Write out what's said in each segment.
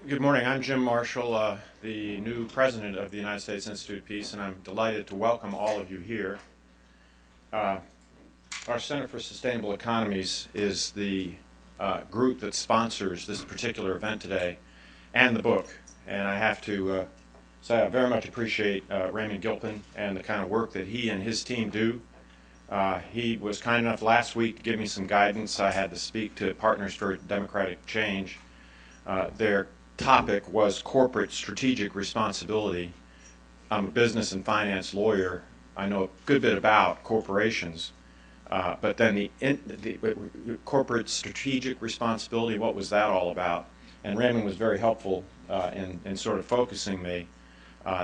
Good morning. I'm Jim Marshall, the new president of the United States Institute of Peace, and I'm delighted to welcome all of you here. Our Center for Sustainable Economies is the group that sponsors this particular event today and the book. And I have to say I very much appreciate Raymond Gilpin and the kind of work that he and his team do. He was kind enough last week to give me some guidance. I had to speak to Partners for Democratic Change. Their topic was corporate strategic responsibility. I'm a business and finance lawyer. I know a good bit about corporations, but then the corporate strategic responsibility, what was that all about? And Raymond was very helpful in sort of focusing me,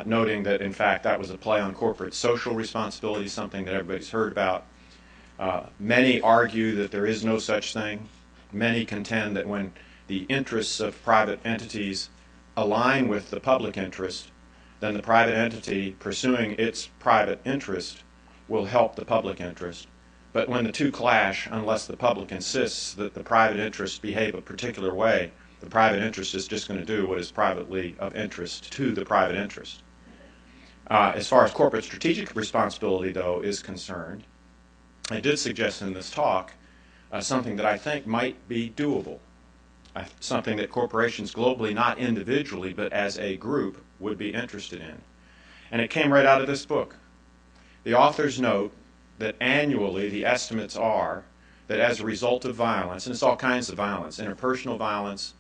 noting that in fact that was a play on corporate social responsibility, something that everybody's heard about. Many argue that there is no such thing. Many contend that when the interests of private entities align with the public interest, then the private entity pursuing its private interest will help the public interest. But when the two clash, unless the public insists that the private interests behave a particular way, the private interest is just going to do what is privately of interest to the private interest. As far as corporate strategic responsibility, though, is concerned, I did suggest in this talk something that I think might be doable. Something that corporations globally, not individually, but as a group, would be interested in. And it came right out of this book. The authors note that annually the estimates are that as a result of violence, and it's all kinds of violence, interpersonal violence,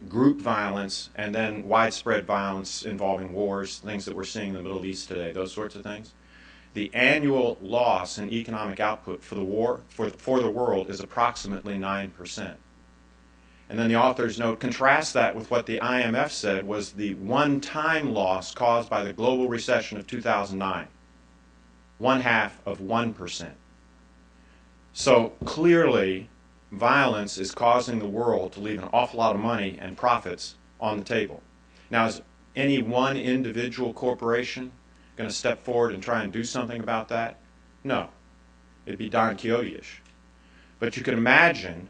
group violence, and then widespread violence involving wars, things that we're seeing in the Middle East today, those sorts of things. The annual loss in economic output for the world is approximately 9%. And then the authors note, contrast that with what the IMF said was the one-time loss caused by the global recession of 2009, 0.5%. So clearly, violence is causing the world to leave an awful lot of money and profits on the table. Now, is any one individual corporation going to step forward and try and do something about that? No. It'd be Don Quixote-ish. But you can imagine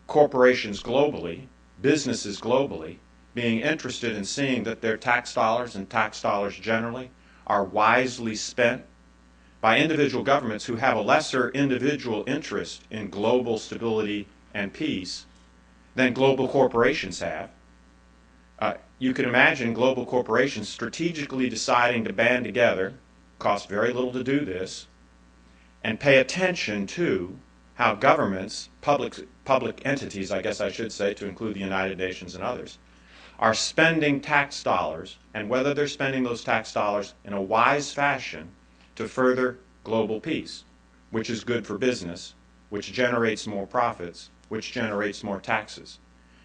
corporations globally, businesses globally, being interested in seeing that their tax dollars and tax dollars generally are wisely spent by individual governments who have a lesser individual interest in global stability and peace than global corporations have. You can imagine global corporations strategically deciding to band together, costs very little to do this, and pay attention to how governments, public entities, I guess I should say, to include the United Nations and others, are spending tax dollars, and whether they're spending those tax dollars in a wise fashion to further global peace, which is good for business, which generates more profits, which generates more taxes.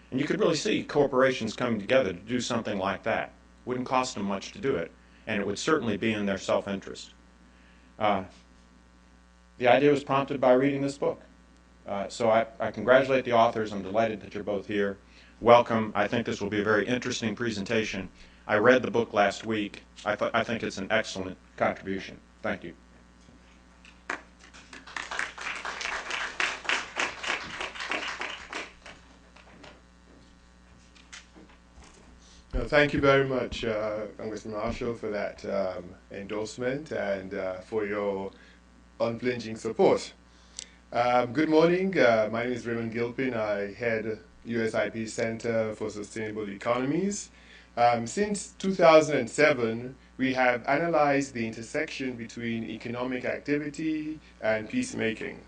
And you could really see corporations coming together to do something like that. Wouldn't cost them much to do it, and it would certainly be in their self-interest. The idea was prompted by reading this book. So I congratulate the authors. I'm delighted that you're both here. Welcome. I think this will be a very interesting presentation. I read the book last week. I think it's an excellent contribution. Thank you. Thank you very much, Congressman Marshall, for that endorsement and for your unflinching support. Good morning. My name is Raymond Gilpin. I head USIP Center for Sustainable Economies. Since 2007, we have analyzed the intersection between economic activity and peacemaking.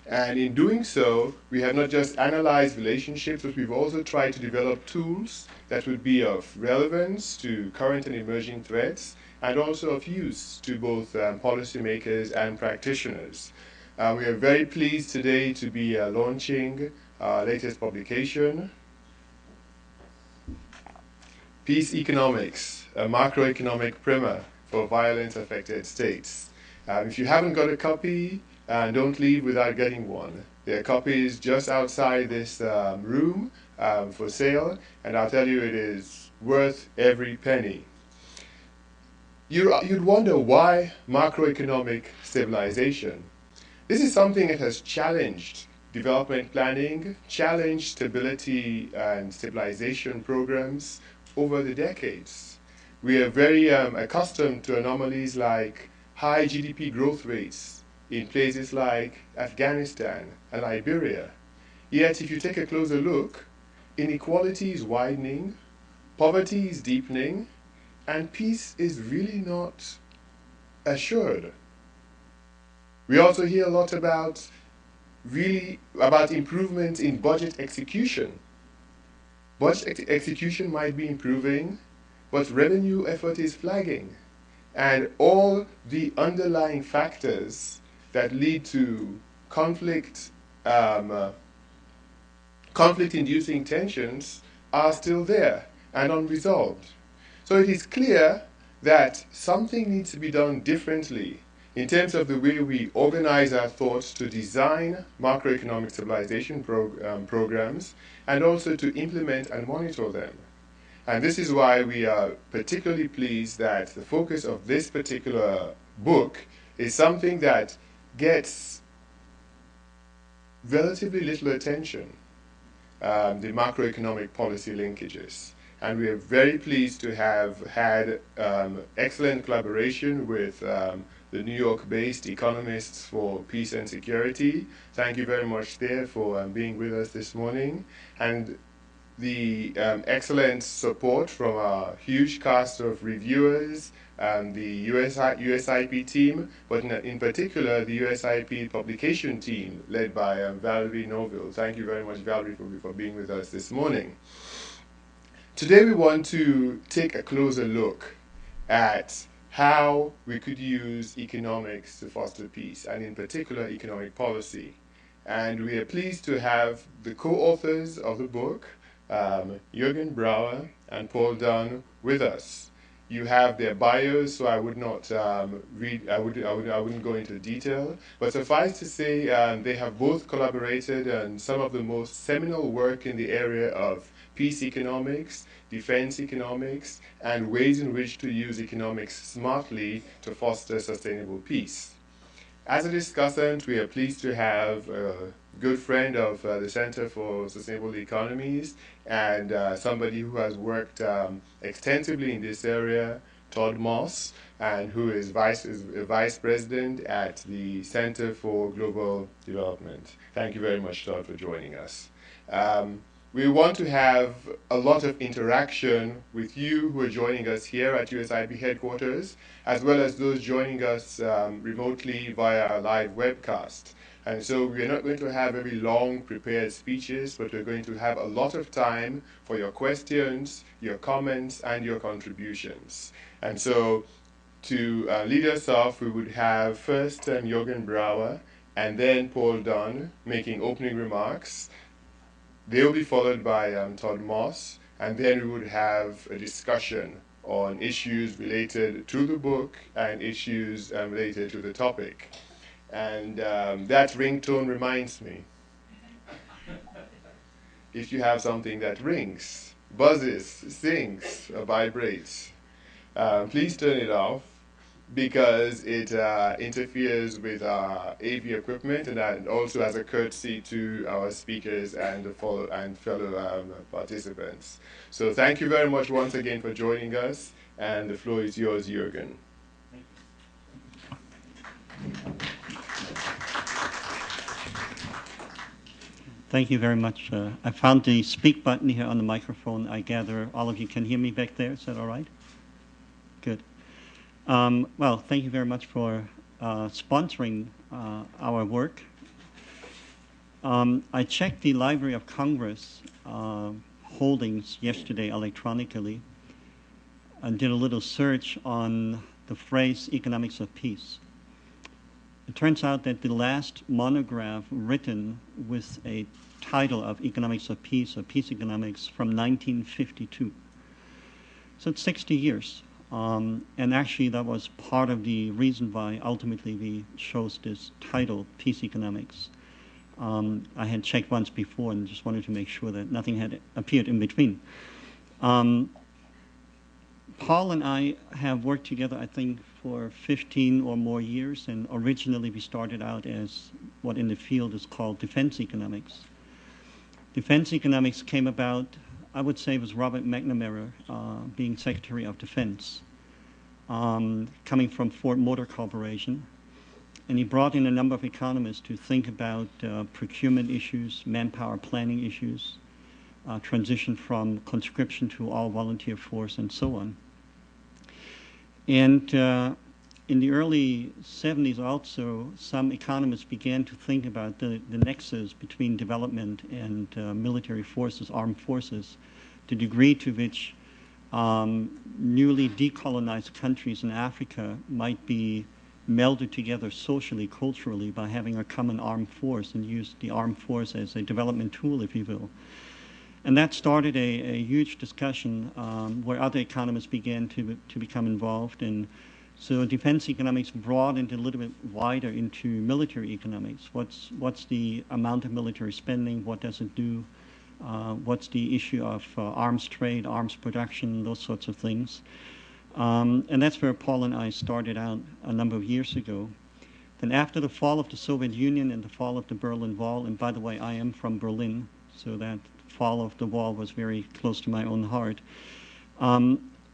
And in doing so, we have not just analyzed relationships, but we've also tried to develop tools that would be of relevance to current and emerging threats, and also of use to both policymakers and practitioners. We are very pleased today to be launching our latest publication, Peace Economics, a Macroeconomic Primer for Violence-Afflicted States. If you haven't got a copy, don't leave without getting one. There are copies just outside this room for sale, and I'll tell you it is worth every penny. You'd wonder why macroeconomic stabilization. This is something that has challenged development planning challenged stability and stabilization programs over the decades. We are very accustomed to anomalies like high GDP growth rates in places like Afghanistan and Liberia. Yet, if you take a closer look, inequality is widening, poverty is deepening, and peace is really not assured. We also hear a lot about improvements in budget execution. Budget execution might be improving, but revenue effort is flagging. And all the underlying factors that lead to conflict-inducing tensions are still there and unresolved. So it is clear that something needs to be done differently in terms of the way we organize our thoughts to design macroeconomic stabilization programs and also to implement and monitor them. And this is why we are particularly pleased that the focus of this particular book is something that gets relatively little attention, the macroeconomic policy linkages. And we are very pleased to have had excellent collaboration with the New York-based Economists for Peace and Security. Thank you very much there for being with us this morning. And the excellent support from our huge cast of reviewers, the USIP team, but in particular the USIP publication team led by Valerie Norville. Thank you very much, Valerie, for being with us this morning. Today we want to take a closer look at how we could use economics to foster peace, and in particular economic policy. And we are pleased to have the co-authors of the book, Jurgen Brauer and Dunne, with us. You have their bios, so I would not read. I wouldn't go into detail. But suffice to say, they have both collaborated on some of the most seminal work in the area of peace economics, defense economics, and ways in which to use economics smartly to foster sustainable peace. As a discussant, we are pleased to have a good friend of the Center for Sustainable Economies and somebody who has worked extensively in this area, Todd Moss, and who is vice president at the Center for Global Development. Thank you very much, Todd, for joining us. We want to have a lot of interaction with you who are joining us here at USIP headquarters, as well as those joining us remotely via our live webcast. And so we're not going to have very long prepared speeches, but we're going to have a lot of time for your questions, your comments, and your contributions. And so to lead us off, we would have first Jurgen Brauer and then Dunne making opening remarks. They will be followed by Todd Moss, and then we would have a discussion on issues related to the book and issues related to the topic. And that ringtone reminds me. If you have something that rings, buzzes, sings, or vibrates, please turn it off, because it interferes with our AV equipment, and also as a courtesy to our speakers and fellow participants. So thank you very much once again for joining us, and the floor is yours, Jurgen. Thank you very much. I found the speak button here on the microphone. I gather all of you can hear me back there. Is that all right? Good. Well, thank you very much for sponsoring our work. I checked the Library of Congress holdings yesterday electronically and did a little search on the phrase economics of peace. It turns out that the last monograph written with a title of Economics of Peace or Peace Economics from 1952. So it's 60 years. And actually that was part of the reason why ultimately we chose this title, Peace Economics. I had checked once before and just wanted to make sure that nothing had appeared in between. Paul and I have worked together, I think, for 15 or more years, and originally we started out as what in the field is called defense economics. Defense economics came about, I would say, with Robert McNamara being Secretary of Defense, coming from Ford Motor Corporation. And he brought in a number of economists to think about procurement issues, manpower planning issues, transition from conscription to all volunteer force, and so on. And in the early 70s also, some economists began to think about the nexus between development and military forces, armed forces, the degree to which newly decolonized countries in Africa might be melded together socially, culturally, by having a common armed force and use the armed force as a development tool, if you will. And that started a huge discussion where other economists began to become involved. And so defense economics broadened a little bit wider into military economics. What's the amount of military spending? What does it do? What's the issue of arms trade, arms production, those sorts of things. And that's where Paul and I started out a number of years ago. Then after the fall of the Soviet Union and the fall of the Berlin Wall, and by the way, I am from Berlin, so that fall of the wall was very close to my own heart.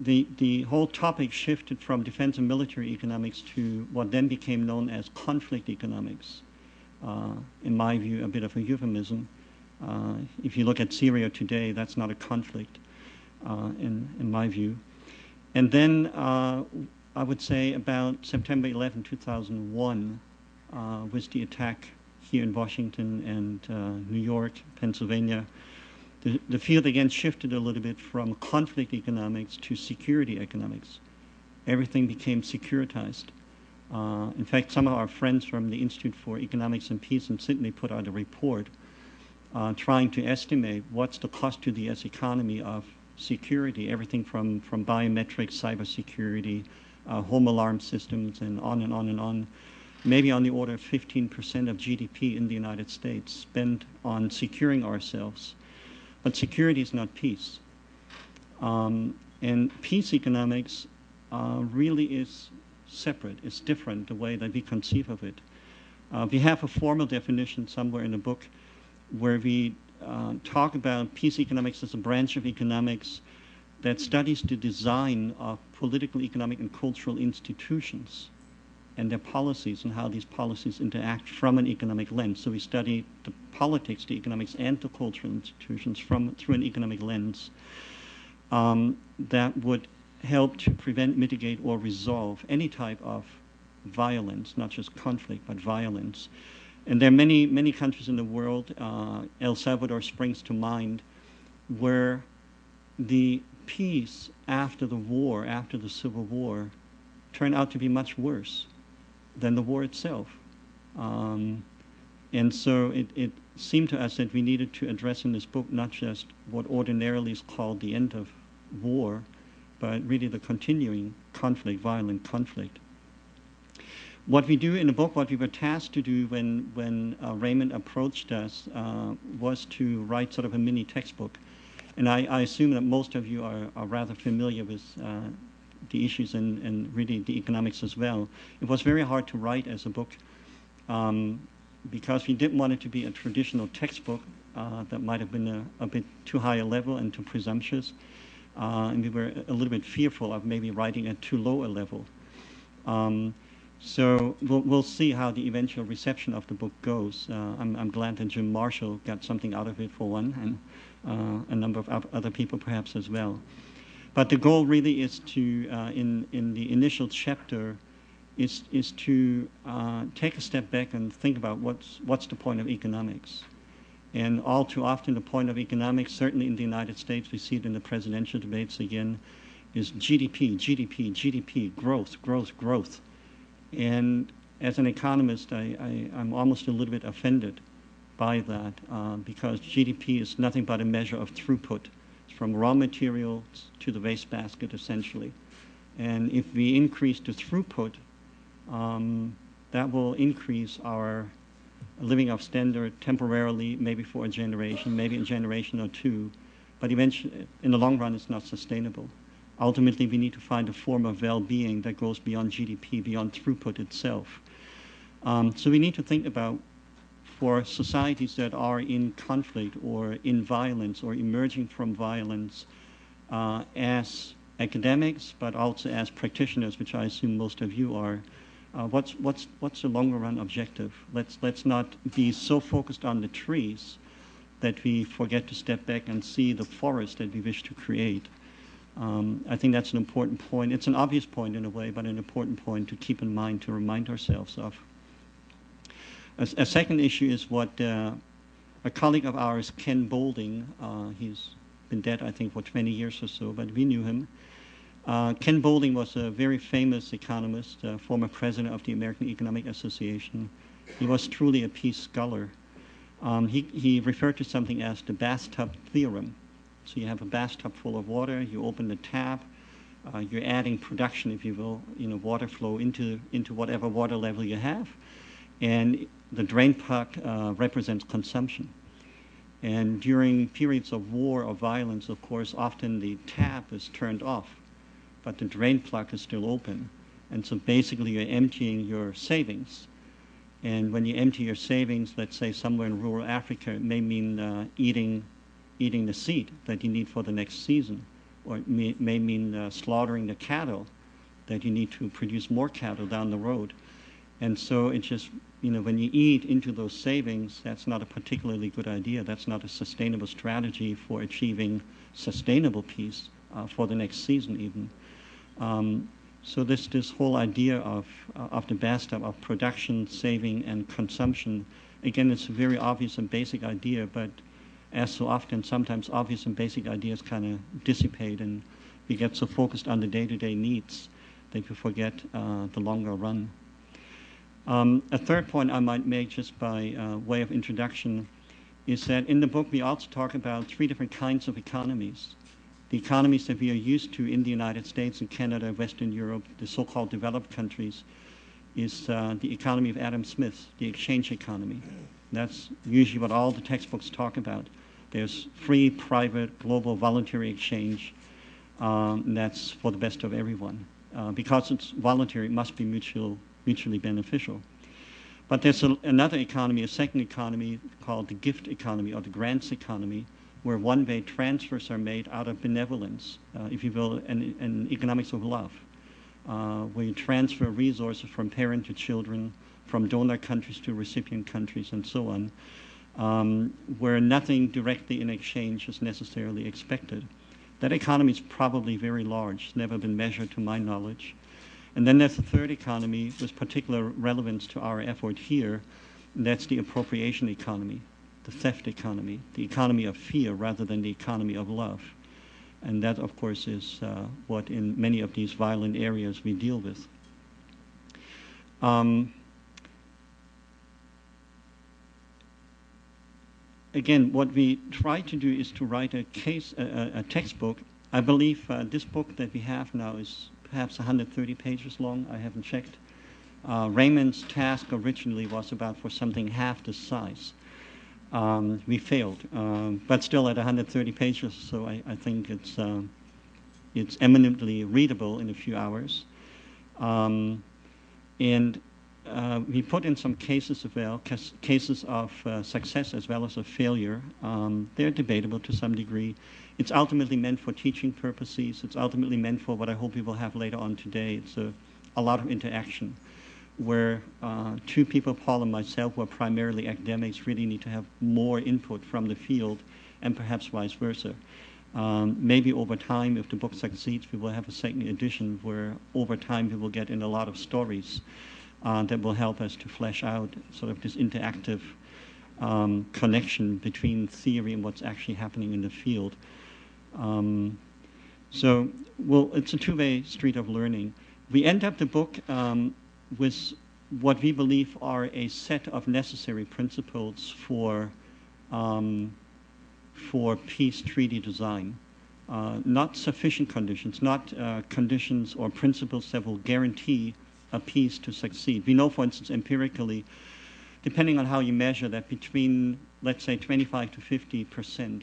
The whole topic shifted from defense and military economics to what then became known as conflict economics. In my view, a bit of a euphemism. If you look at Syria today, that's not a conflict, in my view. And then I would say about September 11, 2001, was the attack here in Washington and New York, Pennsylvania. The field again shifted a little bit from conflict economics to security economics. Everything became securitized. In fact, some of our friends from the Institute for Economics and Peace in Sydney put out a report trying to estimate what's the cost to the U.S. economy of security, everything from biometrics, cybersecurity, home alarm systems, and on and on and on. Maybe on the order of 15% of GDP in the United States spent on securing ourselves. But security is not peace. And peace economics really is separate, it's different the way that we conceive of it. We have a formal definition somewhere in the book where we talk about peace economics as a branch of economics that studies the design of political, economic, and cultural institutions and their policies and how these policies interact from an economic lens. So we study the politics, the economics, and the cultural institutions through an economic lens that would help to prevent, mitigate, or resolve any type of violence, not just conflict, but violence. And there are many countries in the world, El Salvador springs to mind, where the peace after the war, after the Civil War, turned out to be much worse than the war itself. And so it seemed to us that we needed to address in this book not just what ordinarily is called the end of war, but really the continuing conflict, violent conflict. What we do in the book, what we were tasked to do when Raymond approached us was to write sort of a mini textbook. And I assume that most of you are rather familiar with the issues and really the economics as well. It was very hard to write as a book because we didn't want it to be a traditional textbook that might have been a bit too high a level and too presumptuous. And we were a little bit fearful of maybe writing at too low a level. So we'll see how the eventual reception of the book goes. I'm glad that Jim Marshall got something out of it for one, and a number of other people perhaps as well. But the goal really is to, in the initial chapter, is to take a step back and think about what's the point of economics. And all too often the point of economics, certainly in the United States, we see it in the presidential debates again, is GDP, GDP, GDP, growth, growth, growth. And as an economist, I'm almost a little bit offended by that because GDP is nothing but a measure of throughput. It's from raw materials to the wastebasket, essentially. And if we increase the throughput, that will increase our living of standard temporarily, maybe for a generation, maybe a generation or two, but eventually, in the long run, it's not sustainable. Ultimately, we need to find a form of well-being that goes beyond GDP, beyond throughput itself. So we need to think about for societies that are in conflict or in violence or emerging from violence as academics, but also as practitioners, which I assume most of you are. What's the longer run objective? Let's not be so focused on the trees that we forget to step back and see the forest that we wish to create. I think that's an important point. It's an obvious point in a way, but an important point to keep in mind, to remind ourselves of. A second issue is what a colleague of ours, Ken Boulding, he's been dead, I think, for 20 years or so, but we knew him. Ken Boulding was a very famous economist, former president of the American Economic Association. He was truly a peace scholar. He referred to something as the bathtub theorem. So you have a bathtub full of water, you open the tap, you're adding production, if you will, water flow into whatever water level you have, and the drain plug represents consumption. And during periods of war or violence, of course, often the tap is turned off, but the drain plug is still open. And so basically you're emptying your savings. And when you empty your savings, let's say somewhere in rural Africa, it may mean eating the seed that you need for the next season, or it may mean slaughtering the cattle that you need to produce more cattle down the road. And so it's just, when you eat into those savings, that's not a particularly good idea. That's not a sustainable strategy for achieving sustainable peace for the next season even. So this whole idea of the bathtub of production, saving, and consumption, again, it's a very obvious and basic idea, but as so often, sometimes obvious and basic ideas kind of dissipate, and we get so focused on the day-to-day needs that we forget the longer run. A third point I might make just by way of introduction is that in the book we also talk about three different kinds of economies. The economies that we are used to in the United States and Canada, Western Europe, the so-called developed countries, is the economy of Adam Smith, the exchange economy. That's usually what all the textbooks talk about. There's free, private, global, voluntary exchange. And that's for the best of everyone. Because it's voluntary, it must be mutually beneficial. But there's another economy, a second economy called the gift economy or the grants economy, where one-way transfers are made out of benevolence, if you will, an economics of love, where you transfer resources from parent to children, from donor countries to recipient countries, and so on, where nothing directly in exchange is necessarily expected. That economy is probably very large. It's never been measured to my knowledge. And then there's a third economy with particular relevance to our effort here, and that's the appropriation economy, the theft economy, the economy of fear rather than the economy of love. And that, of course, is what in many of these violent areas we deal with. Again, what we try to do is to write a textbook. I believe this book that we have now is perhaps 130 pages long. I haven't checked. Raymond's task originally was about for something half the size. We failed, but still at 130 pages, so I think it's eminently readable in a few hours. And we put in some cases as well, cases of success as well as of failure. They're debatable to some degree. It's ultimately meant for teaching purposes. It's ultimately meant for what I hope we will have later on today. It's a lot of interaction where two people, Paul and myself, who are primarily academics, really need to have more input from the field and perhaps vice versa. Maybe over time, if the book succeeds, we will have a second edition where over time we will get in a lot of stories that will help us to flesh out sort of this interactive connection between theory and what's actually happening in the field. So it's a two-way street of learning. We end up the book with what we believe are a set of necessary principles for peace treaty design. Not sufficient conditions, not conditions or principles that will guarantee a peace to succeed. We know, for instance, empirically, depending on how you measure that, between, let's say, 25 to 50%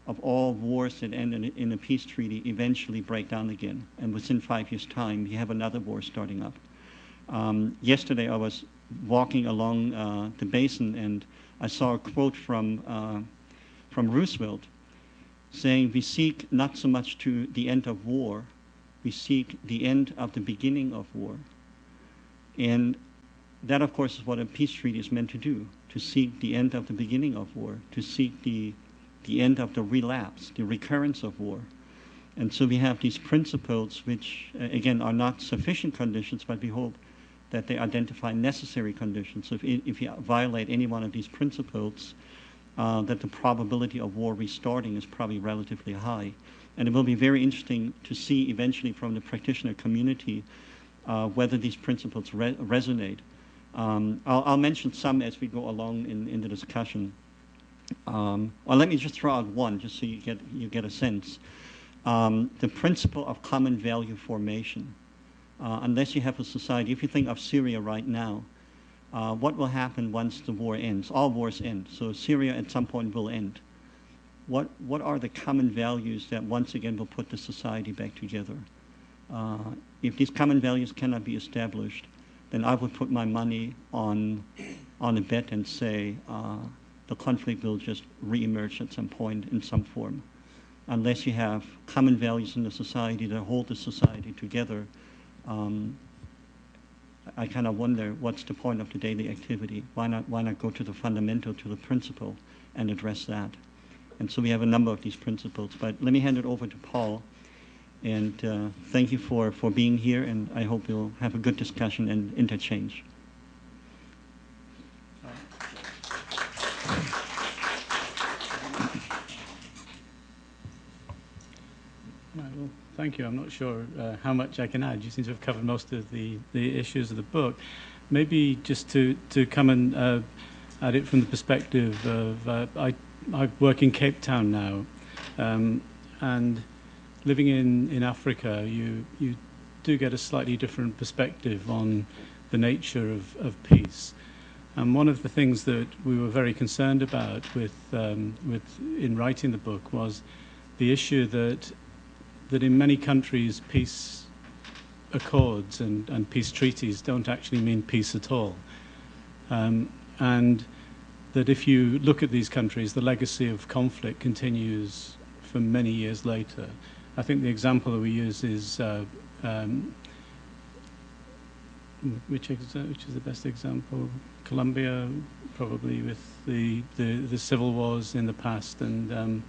of all wars that end in a peace treaty eventually break down again. And within 5 years' time, you have another war starting up. Yesterday, I was walking along the basin, and I saw a quote from Roosevelt saying, "We seek not so much to the end of war, we seek the end of the beginning of war." And that, of course, is what a peace treaty is meant to do, to seek the end of the beginning of war, to seek the end of the relapse, the recurrence of war. And so we have these principles which, again, are not sufficient conditions, but we hope that they identify necessary conditions. So if you violate any one of these principles, that the probability of war restarting is probably relatively high. And it will be very interesting to see eventually from the practitioner community whether these principles resonate. I'll mention some as we go along in the discussion. Well, let me just throw out one, just so you get a sense. The principle of common value formation. Unless you have a society, if you think of Syria right now, what will happen once the war ends? All wars end, so Syria at some point will end. What are the common values that once again will put the society back together? If these common values cannot be established, then I would put my money on a bet and say the conflict will just re-emerge at some point in some form. Unless you have common values in the society that hold the society together, I kind of wonder what's the point of the daily activity. Why not go to the fundamental, to the principle, and address that? And so we have a number of these principles. But let me hand it over to Paul. And thank you for being here, and I hope we'll have a good discussion and interchange. Well, thank you. I'm not sure how much I can add. You seem to have covered most of the issues of the book. Maybe just to come and at it from the perspective of I work in Cape Town now, and living in Africa, you do get a slightly different perspective on the nature of peace. And one of the things that we were very concerned about with in writing the book was the issue that in many countries peace accords and peace treaties don't actually mean peace at all. And that if you look at these countries, the legacy of conflict continues for many years later. I think the example that we use is which is the best example? Colombia, probably, with the civil wars in the past and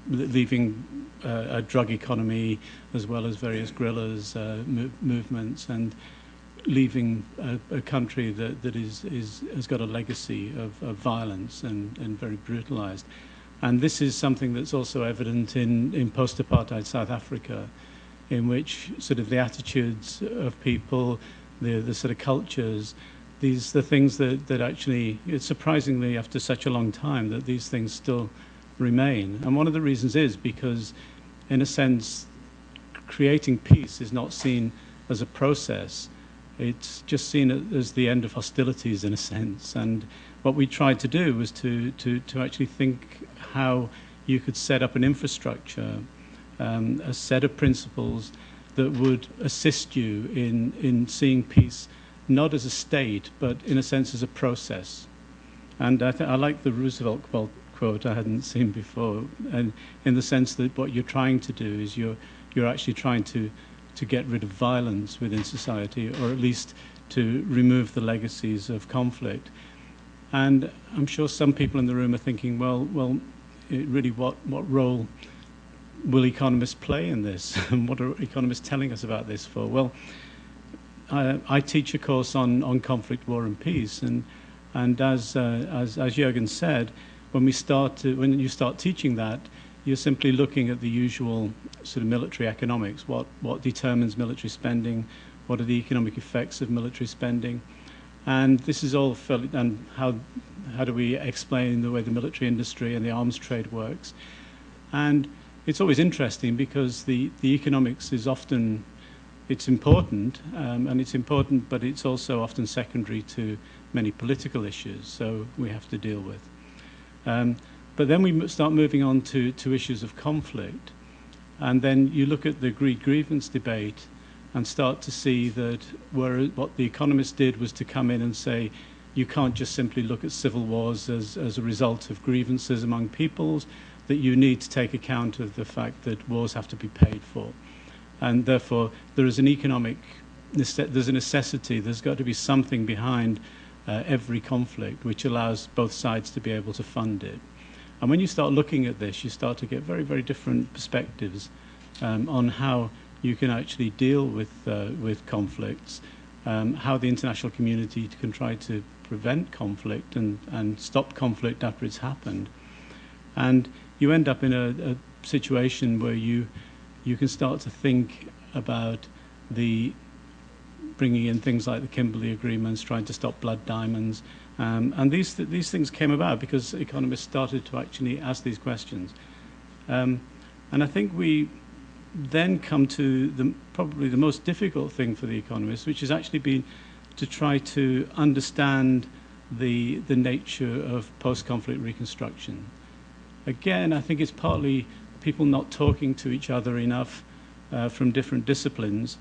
leaving a drug economy as well as various guerrillas movements, and leaving a country that has got a legacy of violence and very brutalized. And this is something that's also evident in post-apartheid South Africa, in which sort of the attitudes of people, the sort of cultures, the things that actually, it's surprisingly after such a long time that these things still remain. And one of the reasons is because, in a sense, creating peace is not seen as a process. It's just seen as the end of hostilities, in a sense. And what we tried to do was to actually think how you could set up an infrastructure, a set of principles that would assist you in seeing peace not as a state, but in a sense as a process. And I like the Roosevelt quote I hadn't seen before, and in the sense that what you're trying to do is you're actually trying to get rid of violence within society, or at least to remove the legacies of conflict. And I'm sure some people in the room are thinking, well, really, what role will economists play in this? And what are economists telling us about this for? Well, I teach a course on conflict, war, and peace, and as Jurgen said, when you start teaching that, you're simply looking at the usual sort of military economics. What determines military spending? What are the economic effects of military spending? And this is all and how do we explain the way the military industry and the arms trade works? And it's always interesting because the economics is often, it's important, but it's also often secondary to many political issues, so we have to deal with. But then we start moving on to issues of conflict, and then you look at the greed grievance debate, and start to see that what the economists did was to come in and say, you can't just simply look at civil wars as a result of grievances among peoples, that you need to take account of the fact that wars have to be paid for. And therefore, there is there's a necessity, there's got to be something behind every conflict which allows both sides to be able to fund it. And when you start looking at this, you start to get very, very different perspectives on how you can actually deal with conflicts, how the international community can try to prevent conflict and stop conflict after it's happened. And you end up in a situation where you can start to think about bringing in things like the Kimberley agreements, trying to stop blood diamonds. And these things came about because economists started to actually ask these questions. And I think we then come to probably the most difficult thing for the economists, which has actually been to try to understand the nature of post-conflict reconstruction. Again, I think it's partly people not talking to each other enough from different disciplines.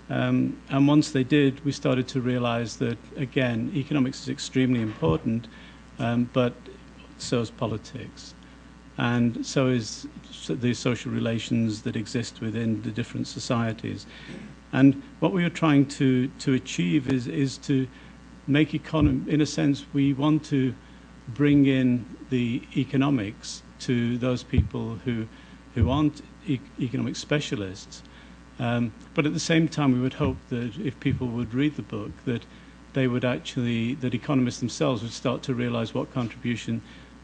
And once they did, we started to realize that, again, economics is extremely important, but so is politics. And so is the social relations that exist within the different societies. And what we were trying to achieve is to make in a sense, we want to bring in the economics to those people who aren't economic specialists. But at the same time, we would hope that if people would read the book, that that economists themselves would start to realize what contribution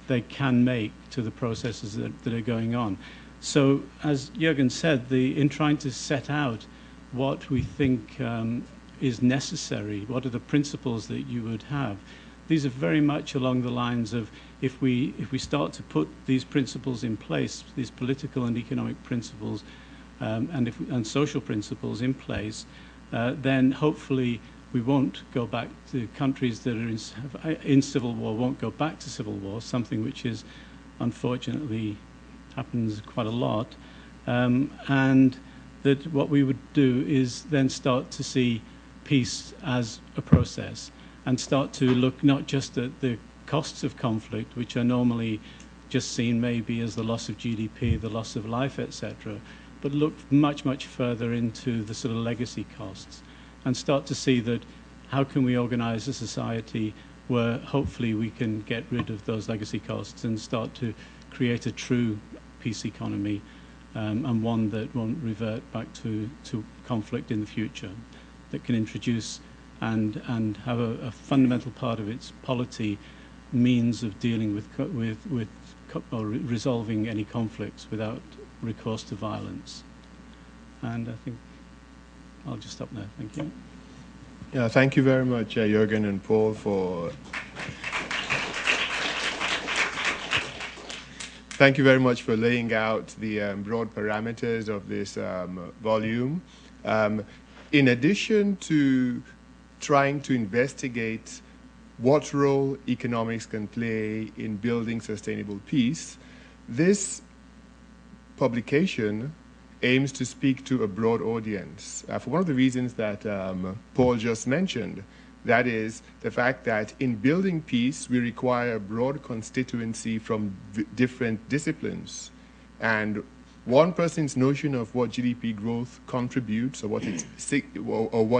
they can make to the processes that are going on. So, as Jurgen said, in trying to set out what we think is necessary, what are the principles that you would have, these are very much along the lines of if we start to put these principles in place, these political and economic principles, and social principles in place, then hopefully we won't go back to countries that are in civil war, won't go back to civil war, something which is unfortunately happens quite a lot, and that what we would do is then start to see peace as a process and start to look not just at the costs of conflict, which are normally just seen maybe as the loss of GDP, the loss of life, etc., but look much, much further into the sort of legacy costs and start to see that how can we organize a society where hopefully we can get rid of those legacy costs and start to create a true peace economy, and one that won't revert back to conflict in the future, that can introduce and have a fundamental part of its polity means of dealing with or resolving any conflicts without recourse to violence. And I think I'll just stop there. Thank you. Yeah, thank you very much, Jurgen and Paul, Thank you very much for laying out the broad parameters of this volume. In addition to trying to investigate what role economics can play in building sustainable peace, this publication aims to speak to a broad audience for one of the reasons that Paul just mentioned. That is the fact that in building peace, we require a broad constituency from different disciplines. And one person's notion of what GDP growth contributes or what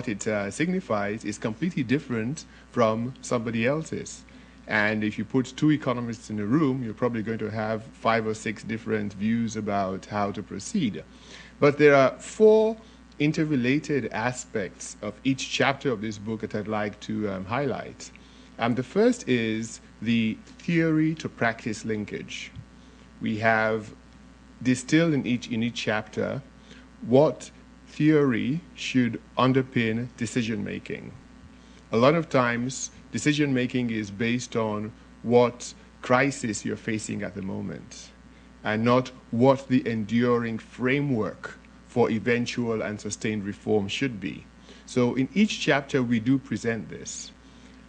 it signifies is completely different from somebody else's. And if you put two economists in a room, you're probably going to have 5 or 6 different views about how to proceed. But there are 4 interrelated aspects of each chapter of this book that I'd like to highlight. The first is the theory to practice linkage. We have distilled in each chapter what theory should underpin decision making. A lot of times, decision making is based on what crisis you're facing at the moment, and not what the enduring framework for eventual and sustained reform should be. So in each chapter, we do present this.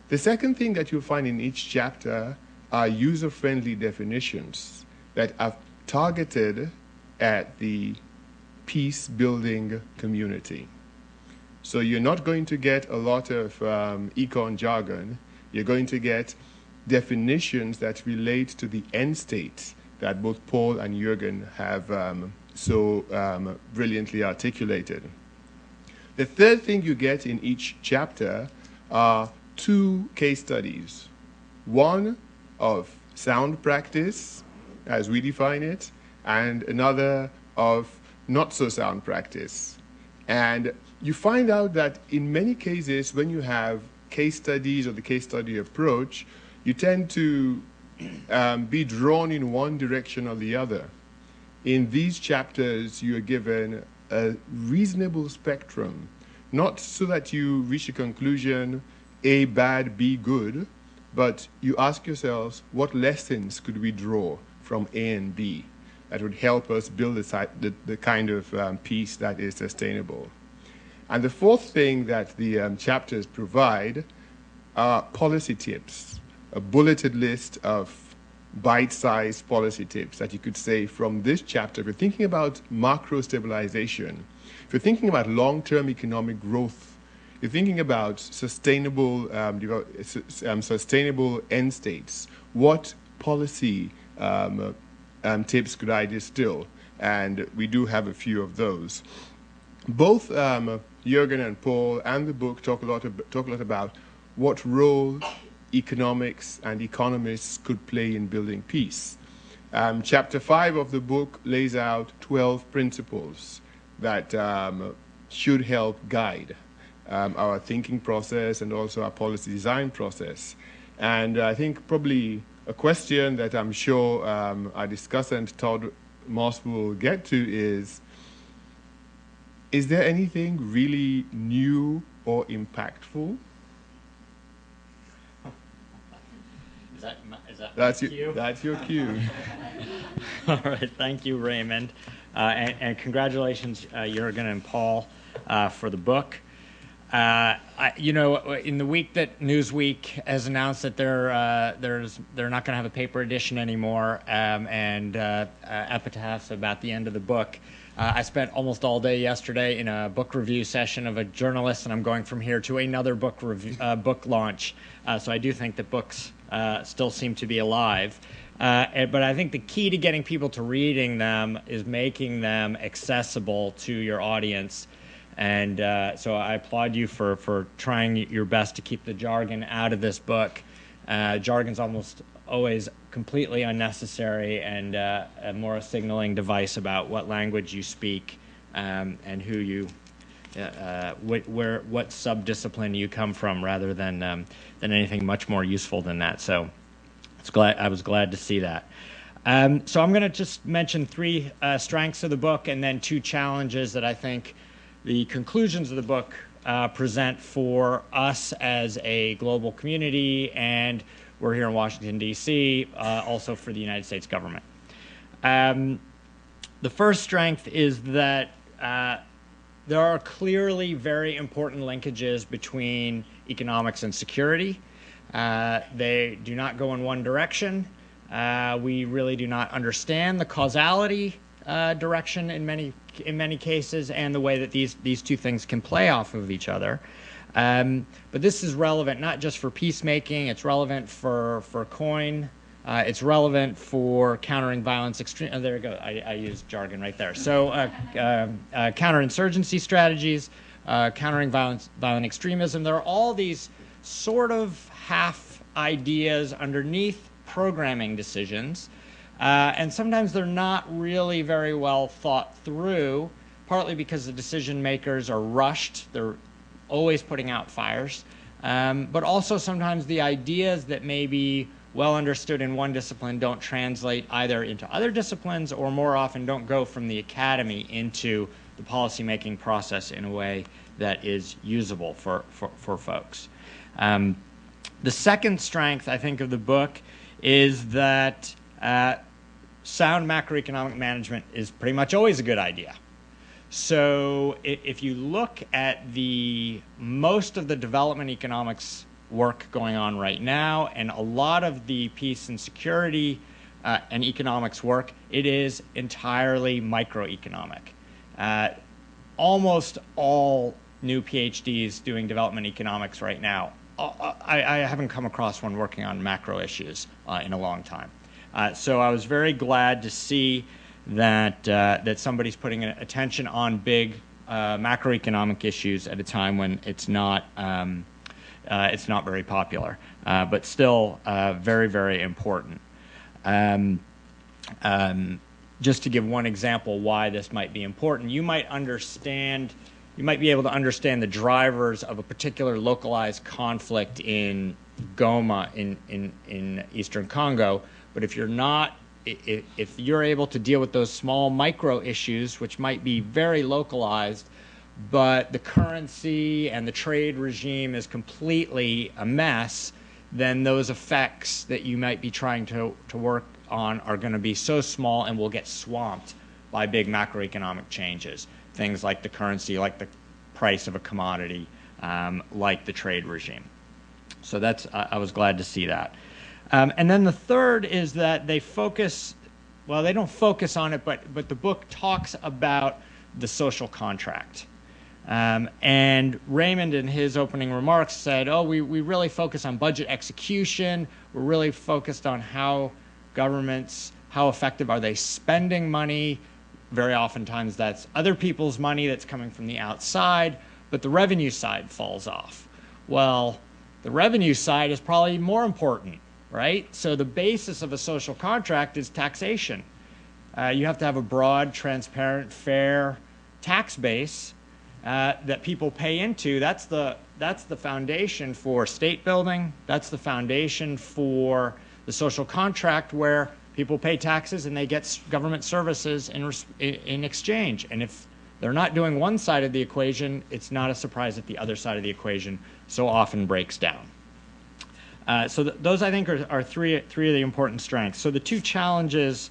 The second thing that you'll find in each chapter are user-friendly definitions that are targeted at the peace-building community. So you're not going to get a lot of econ jargon. You're going to get definitions that relate to the end state that both Paul and Jurgen have so brilliantly articulated. The third thing you get in each chapter are 2 case studies. One of sound practice, as we define it, and another of not so sound practice. And you find out that in many cases, when you have case studies or the case study approach, you tend to be drawn in one direction or the other. In these chapters, you are given a reasonable spectrum, not so that you reach a conclusion, A bad, B good, but you ask yourselves, what lessons could we draw from A and B that would help us build the kind of peace that is sustainable? And the fourth thing that the chapters provide are policy tips, a bulleted list of bite-sized policy tips that you could say from this chapter. If you're thinking about macro stabilization, if you're thinking about long-term economic growth, you're thinking about sustainable sustainable end states, what policy tips could I distill? And we do have a few of those. Both Jurgen and Paul and the book talk a lot about what role economics and economists could play in building peace. Chapter 5 of the book lays out 12 principles that should help guide our thinking process and also our policy design process. And I think probably a question that I'm sure our discussant Todd Moss will get to is there anything really new or impactful? That's your cue. All right, thank you, Raymond. And congratulations, Jurgen and Paul, for the book. In the week that Newsweek has announced that they're not going to have a paper edition anymore, and epitaphs about the end of the book, I spent almost all day yesterday in a book review session of a journalist, and I'm going from here to another book launch. So I do think that books still seem to be alive. But I think the key to getting people to reading them is making them accessible to your audience. And so I applaud you for trying your best to keep the jargon out of this book. Jargon's almost always completely unnecessary and more a signaling device about what language you speak and who you, what subdiscipline you come from, rather than anything much more useful than that. So I was glad to see that. So I'm going to just mention 3 strengths of the book and then 2 challenges that I think the conclusions of the book present for us as a global community, and we're here in Washington, D.C., also for the United States government. The first strength is that there are clearly very important linkages between economics and security. They do not go in one direction. We really do not understand the causality direction in many cases, and the way that these 2 things can play off of each other. But this is relevant not just for peacemaking. It's relevant for COIN. It's relevant for countering violence extreme. Oh, there we go. I used jargon right there. So counterinsurgency strategies, countering violent extremism. There are all these sort of half ideas underneath programming decisions. And sometimes they're not really very well thought through, partly because the decision makers are rushed. They're always putting out fires. But also sometimes the ideas that may be well understood in one discipline don't translate either into other disciplines, or more often don't go from the academy into the policymaking process in a way that is usable for folks. The second strength, I think, of the book is that sound macroeconomic management is pretty much always a good idea. So if you look at most of the development economics work going on right now, and a lot of the peace and security and economics work, it is entirely microeconomic. Almost all new PhDs doing development economics right now. I haven't come across one working on macro issues in a long time. So I was very glad to see that that somebody's putting attention on big macroeconomic issues at a time when it's not very popular, but still very, very important. Just to give one example why this might be important, you might be able to understand the drivers of a particular localized conflict in Goma in Eastern Congo, but if you're able to deal with those small micro issues, which might be very localized, but the currency and the trade regime is completely a mess, then those effects that you might be trying to work on are going to be so small and will get swamped by big macroeconomic changes. Things like the currency, like the price of a commodity, like the trade regime. So that's, I was glad to see that. And then the third is that they focus, well, they don't focus on it, but the book talks about the social contract. And Raymond in his opening remarks said, oh, we really focus on budget execution. We're really focused on how governments, how effective are they spending money. Very oftentimes that's other people's money that's coming from the outside, but the revenue side falls off. Well, the revenue side is probably more important, right? So the basis of a social contract is taxation. You have to have a broad, transparent, fair tax base that people pay into. That's the foundation for state building. That's the foundation for the social contract, where people pay taxes and they get government services in exchange. And if they're not doing one side of the equation, it's not a surprise that the other side of the equation so often breaks down. So those, I think, are three of the important strengths. So the two challenges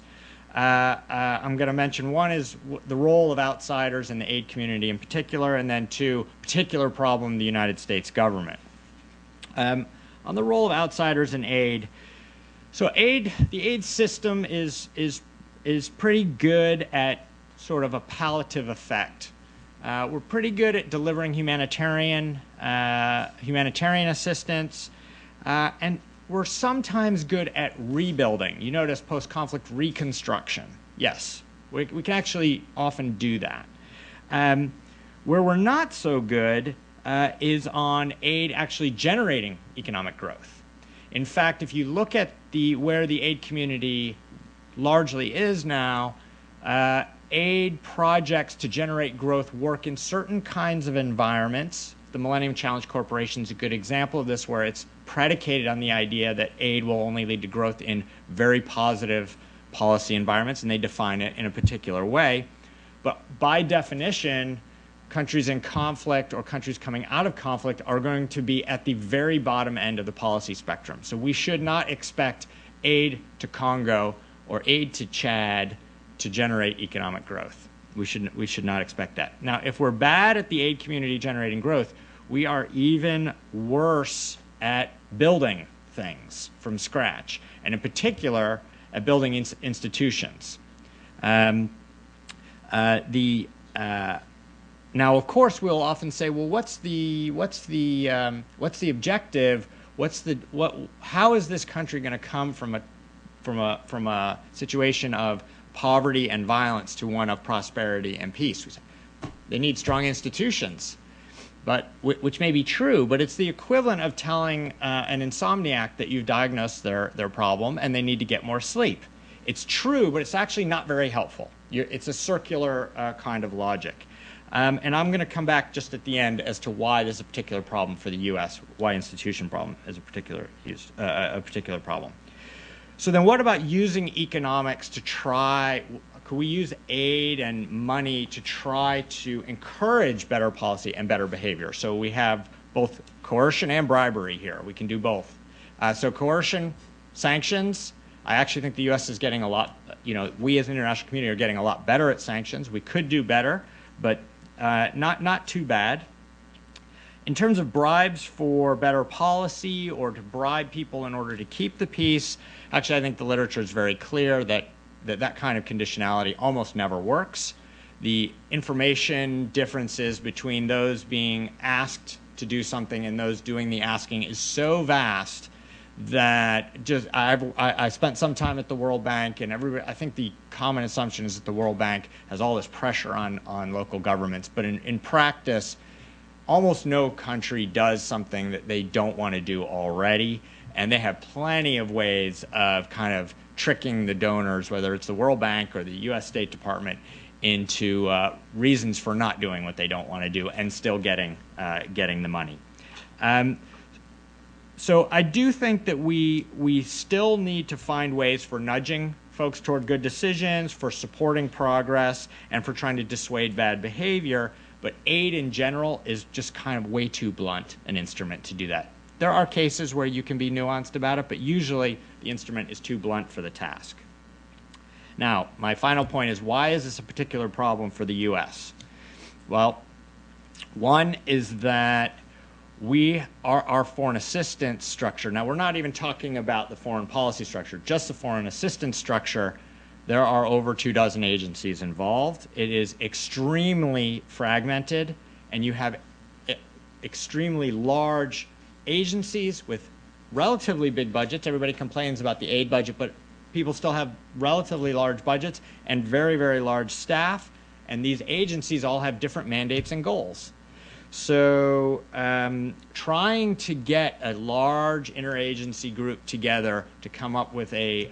I'm going to mention, one is the role of outsiders in the aid community in particular, and then two, particular problem, the United States government. On the role of outsiders in aid, so the aid system is pretty good at sort of a palliative effect. We're pretty good at delivering humanitarian assistance, and we're sometimes good at rebuilding. You notice post-conflict reconstruction. Yes, we can actually often do that. Where we're not so good is on aid actually generating economic growth. In fact, if you look at where the aid community largely is now, aid projects to generate growth work in certain kinds of environments. The Millennium Challenge Corporation is a good example of this, where it's predicated on the idea that aid will only lead to growth in very positive policy environments, and they define it in a particular way. But by definition, countries in conflict or countries coming out of conflict are going to be at the very bottom end of the policy spectrum. So we should not expect aid to Congo or aid to Chad to generate economic growth. We should not expect that. Now, if we're bad at the aid community generating growth, we are even worse at building things from scratch, and in particular at building institutions. Now, of course, we'll often say, well, what's the objective? How is this country going to come from a situation of poverty and violence to one of prosperity and peace? We say they need strong institutions, which may be true, but it's the equivalent of telling an insomniac that you've diagnosed their problem and they need to get more sleep. It's true, but it's actually not very helpful. It's a circular kind of logic. And I'm going to come back just at the end as to why this is a particular problem for the U.S., why institution problem is a particular problem. So then what about using economics to try, could we use aid and money to try to encourage better policy and better behavior? So we have both coercion and bribery here. We can do both. So coercion, sanctions, I actually think the U.S. is getting a lot, we as an international community are getting a lot better at sanctions. We could do better, but not too bad. In terms of bribes for better policy or to bribe people in order to keep the peace, actually I think the literature is very clear that kind of conditionality almost never works. the information differences between those being asked to do something and those doing the asking is so vast that just I spent some time at the World Bank, and I think the common assumption is that the World Bank has all this pressure on local governments, but in practice, almost no country does something that they don't want to do already, and they have plenty of ways of kind of tricking the donors, whether it's the World Bank or the U.S. State Department, into reasons for not doing what they don't want to do and still getting the money. So I do think that we still need to find ways for nudging folks toward good decisions, for supporting progress, and for trying to dissuade bad behavior, but aid in general is just kind of way too blunt an instrument to do that. There are cases where you can be nuanced about it, but usually the instrument is too blunt for the task. Now, my final point is, why is this a particular problem for the U.S.? Well, one is that our foreign assistance structure, now we're not even talking about the foreign policy structure, just the foreign assistance structure, there are over 24 agencies involved. It is extremely fragmented, and you have extremely large agencies with relatively big budgets. Everybody complains about the aid budget, but people still have relatively large budgets and very, very large staff, and these agencies all have different mandates and goals. So trying to get a large interagency group together to come up with a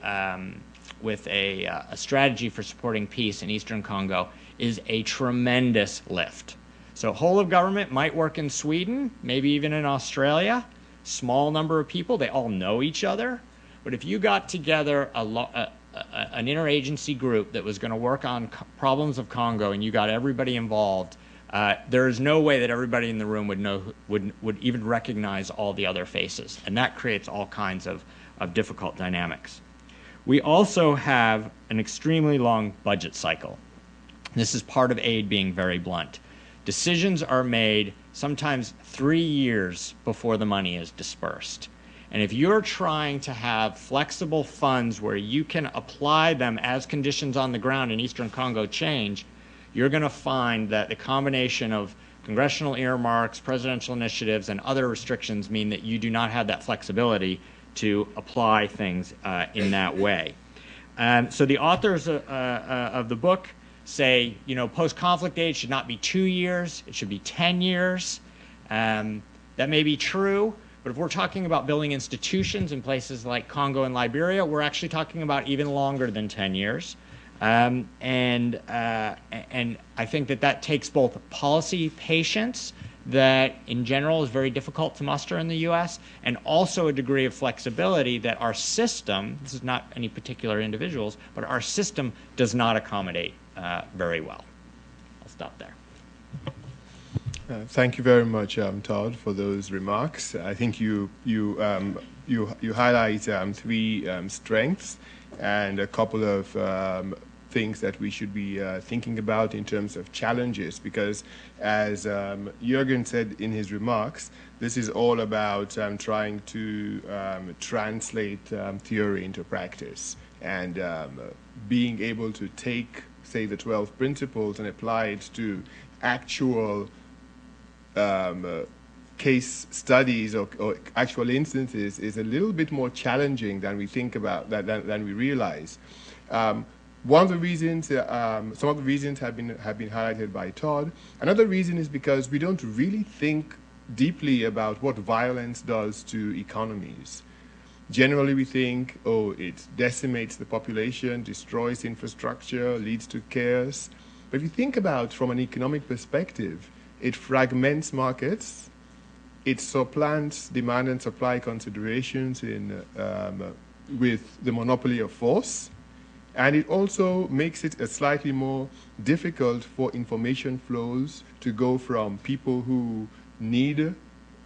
strategy for supporting peace in Eastern Congo is a tremendous lift. So whole of government might work in Sweden, maybe even in Australia. Small number of people, they all know each other. But if you got together an interagency group that was going to work on problems of Congo and you got everybody involved, there is no way that everybody in the room would even recognize all the other faces. And that creates all kinds of difficult dynamics. We also have an extremely long budget cycle. This is part of aid being very blunt. Decisions are made sometimes 3 years before the money is dispersed. And if you're trying to have flexible funds where you can apply them as conditions on the ground in Eastern Congo change, you're going to find that the combination of congressional earmarks, presidential initiatives, and other restrictions mean that you do not have that flexibility to apply things in that way. So the authors of the book say, post-conflict aid should not be 2 years, it should be 10 years. That may be true, but if we're talking about building institutions in places like Congo and Liberia, we're actually talking about even longer than 10 years. And I think that takes both policy patience that in general is very difficult to muster in the U.S., and also a degree of flexibility that our system, this is not any particular individuals, but our system does not accommodate very well. I'll stop there. Thank you very much, Todd, for those remarks. I think you highlight three strengths and a couple of things that we should be thinking about in terms of challenges, because as Jurgen said in his remarks, this is all about trying to translate theory into practice, and being able to take, say, the 12 principles and apply it to actual case studies or actual instances is a little bit more challenging than we think about, than we realize. One of the reasons, some of the reasons have been highlighted by Todd. Another reason is because we don't really think deeply about what violence does to economies. Generally, we think, oh, it decimates the population, destroys infrastructure, leads to chaos. But if you think about from an economic perspective, it fragments markets, it supplants demand and supply considerations with the monopoly of force, and it also makes it slightly more difficult for information flows to go from people who need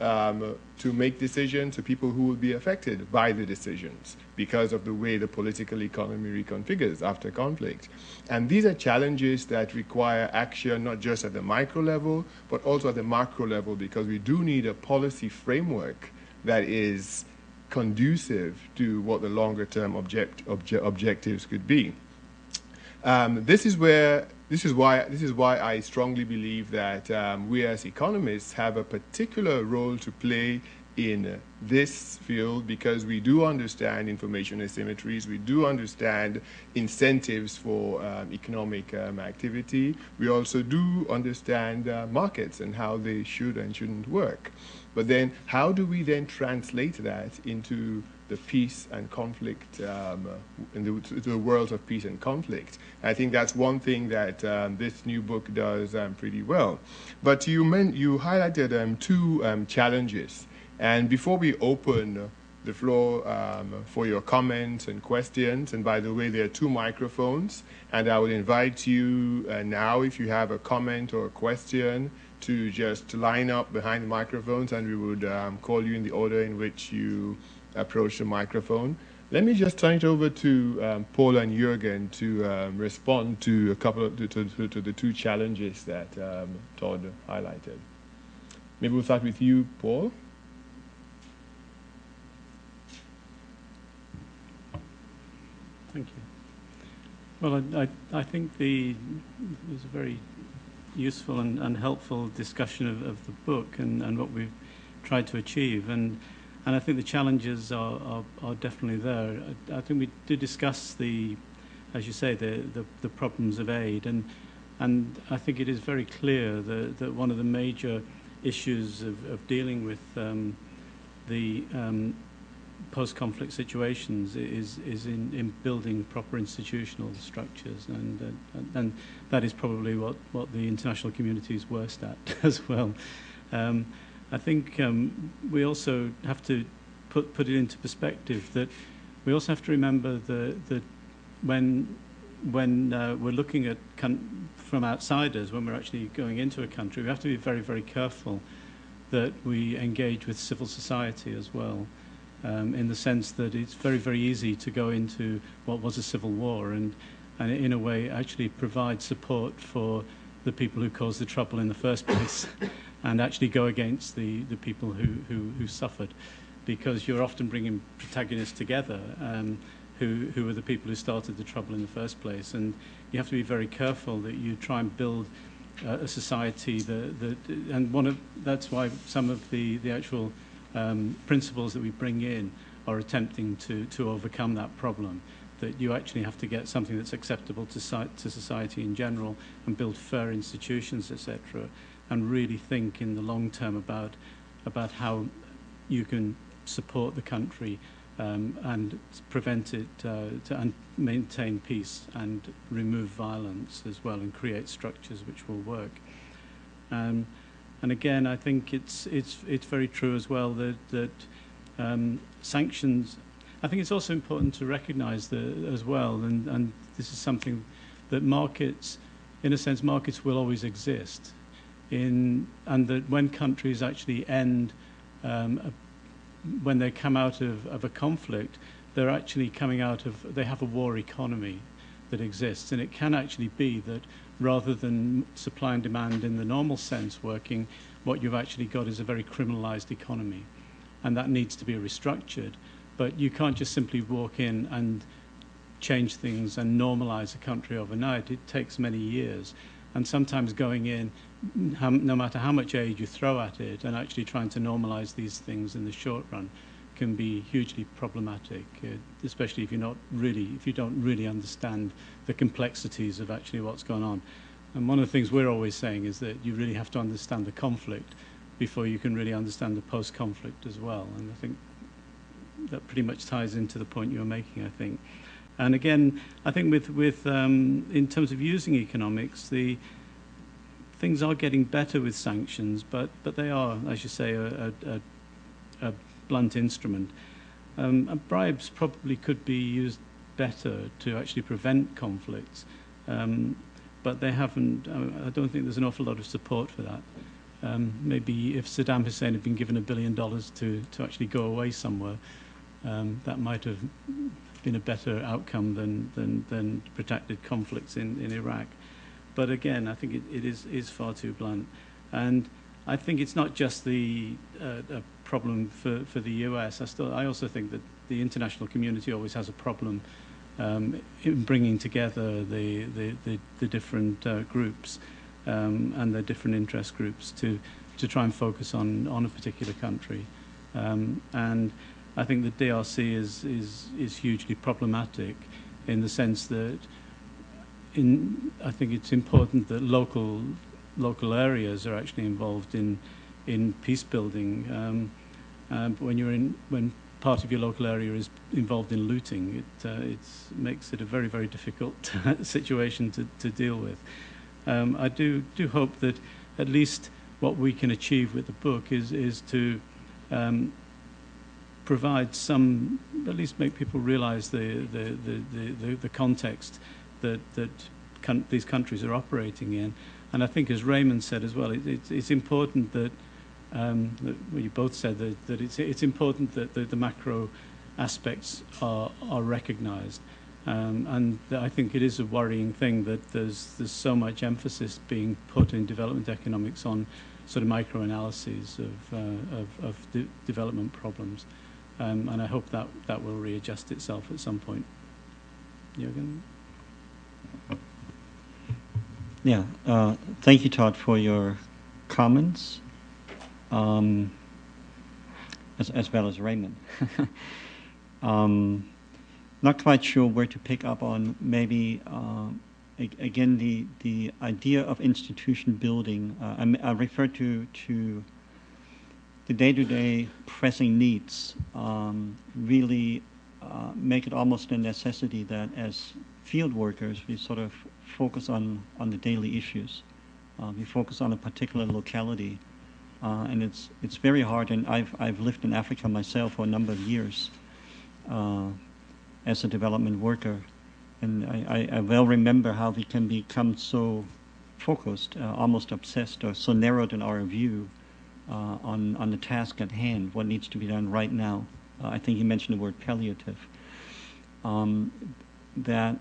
to make decisions to people who will be affected by the decisions because of the way the political economy reconfigures after conflict. And these are challenges that require action not just at the micro level, but also at the macro level, because we do need a policy framework that is conducive to what the longer term objectives could be. This is where this is why I strongly believe that we as economists have a particular role to play in this field, because we do understand information asymmetries, we do understand incentives for economic activity, we also do understand markets and how they should and shouldn't work. But then how do we then translate that into the peace and conflict, in the world of peace and conflict? I think that's one thing that this new book does pretty well. But you highlighted two challenges. And before we open the floor for your comments and questions, and by the way, there are two microphones, and I would invite you now, if you have a comment or a question, to just line up behind the microphones, and we would call you in the order in which you approach the microphone. Let me just turn it over to Paul and Jurgen to respond to a couple of to the two challenges that Todd highlighted. Maybe we'll start with you, Paul. Thank you. Well, I think there's a very useful and helpful discussion of the book and what we've tried to achieve, and I think the challenges are definitely there. I think we did discuss as you say, the problems of aid, and I think it is very clear that one of the major issues of dealing with the post-conflict situations is in building proper institutional structures, and that is probably what the international community is worst at as well. I think we also have to put it into perspective that we also have to remember that when we're looking at from outsiders, when we're actually going into a country, we have to be very, very careful that we engage with civil society as well. In the sense that it's very, very easy to go into what was a civil war and in a way actually provide support for the people who caused the trouble in the first place and actually go against the people who suffered, because you're often bringing protagonists together who were the people who started the trouble in the first place. And you have to be very careful that you try and build a society that's why some of the actual principles that we bring in are attempting to overcome that problem, that you actually have to get something that's acceptable to society in general and build fair institutions, etc., and really think in the long term about how you can support the country and prevent it and maintain peace and remove violence as well and create structures which will work. And again, I think it's very true as well that sanctions. I think it's also important to recognise as well, and this is something that markets, in a sense, markets will always exist, and that when countries actually end, when they come out of a conflict, they're actually coming out of, they have a war economy that exists, and it can actually be that rather than supply and demand in the normal sense working, what you've actually got is a very criminalized economy, and that needs to be restructured. But you can't just simply walk in and change things and normalize a country overnight. It takes many years, and sometimes going in, no matter how much aid you throw at it, and actually trying to normalize these things in the short run can be hugely problematic, especially if you don't really understand the complexities of actually what's going on. And one of the things we're always saying is that you really have to understand the conflict before you can really understand the post-conflict as well. And I think that pretty much ties into the point you were making, I think. And again, I think with in terms of using economics, the things are getting better with sanctions, but they are, as you say, a blunt instrument. And bribes probably could be used better to actually prevent conflicts, but they haven't. I don't think there's an awful lot of support for that. Maybe if Saddam Hussein had been given $1 billion to actually go away somewhere, that might have been a better outcome than protracted conflicts in Iraq. But again, I think it is far too blunt. And I think it's not just a problem for the US. I also think that the international community always has a problem in bringing together the different groups and the different interest groups to try and focus on a particular country. And I think the DRC is hugely problematic in the sense that I think it's important that local areas are actually involved in peace building. But when part of your local area is involved in looting, it makes it a very, very difficult situation to deal with. I do hope that at least what we can achieve with the book is to provide some, at least make people realize the context that these countries are operating in. And I think, as Raymond said as well, it's important that, well, you both said that it's important that the macro aspects are recognized. And I think it is a worrying thing that there's so much emphasis being put in development economics on sort of microanalyses of development problems. And I hope that will readjust itself at some point. Jurgen? Yeah, thank you, Todd, for your comments, as well as Raymond. Not quite sure where to pick up on. Maybe again the idea of institution building. I refer to the day-to-day pressing needs. Really make it almost a necessity that as field workers we sort of focus on the daily issues. We focus on a particular locality, and it's very hard. And I've lived in Africa myself for a number of years as a development worker, and I well remember how we can become so focused, almost obsessed, or so narrowed in our view on the task at hand, what needs to be done right now. I think you mentioned the word palliative. That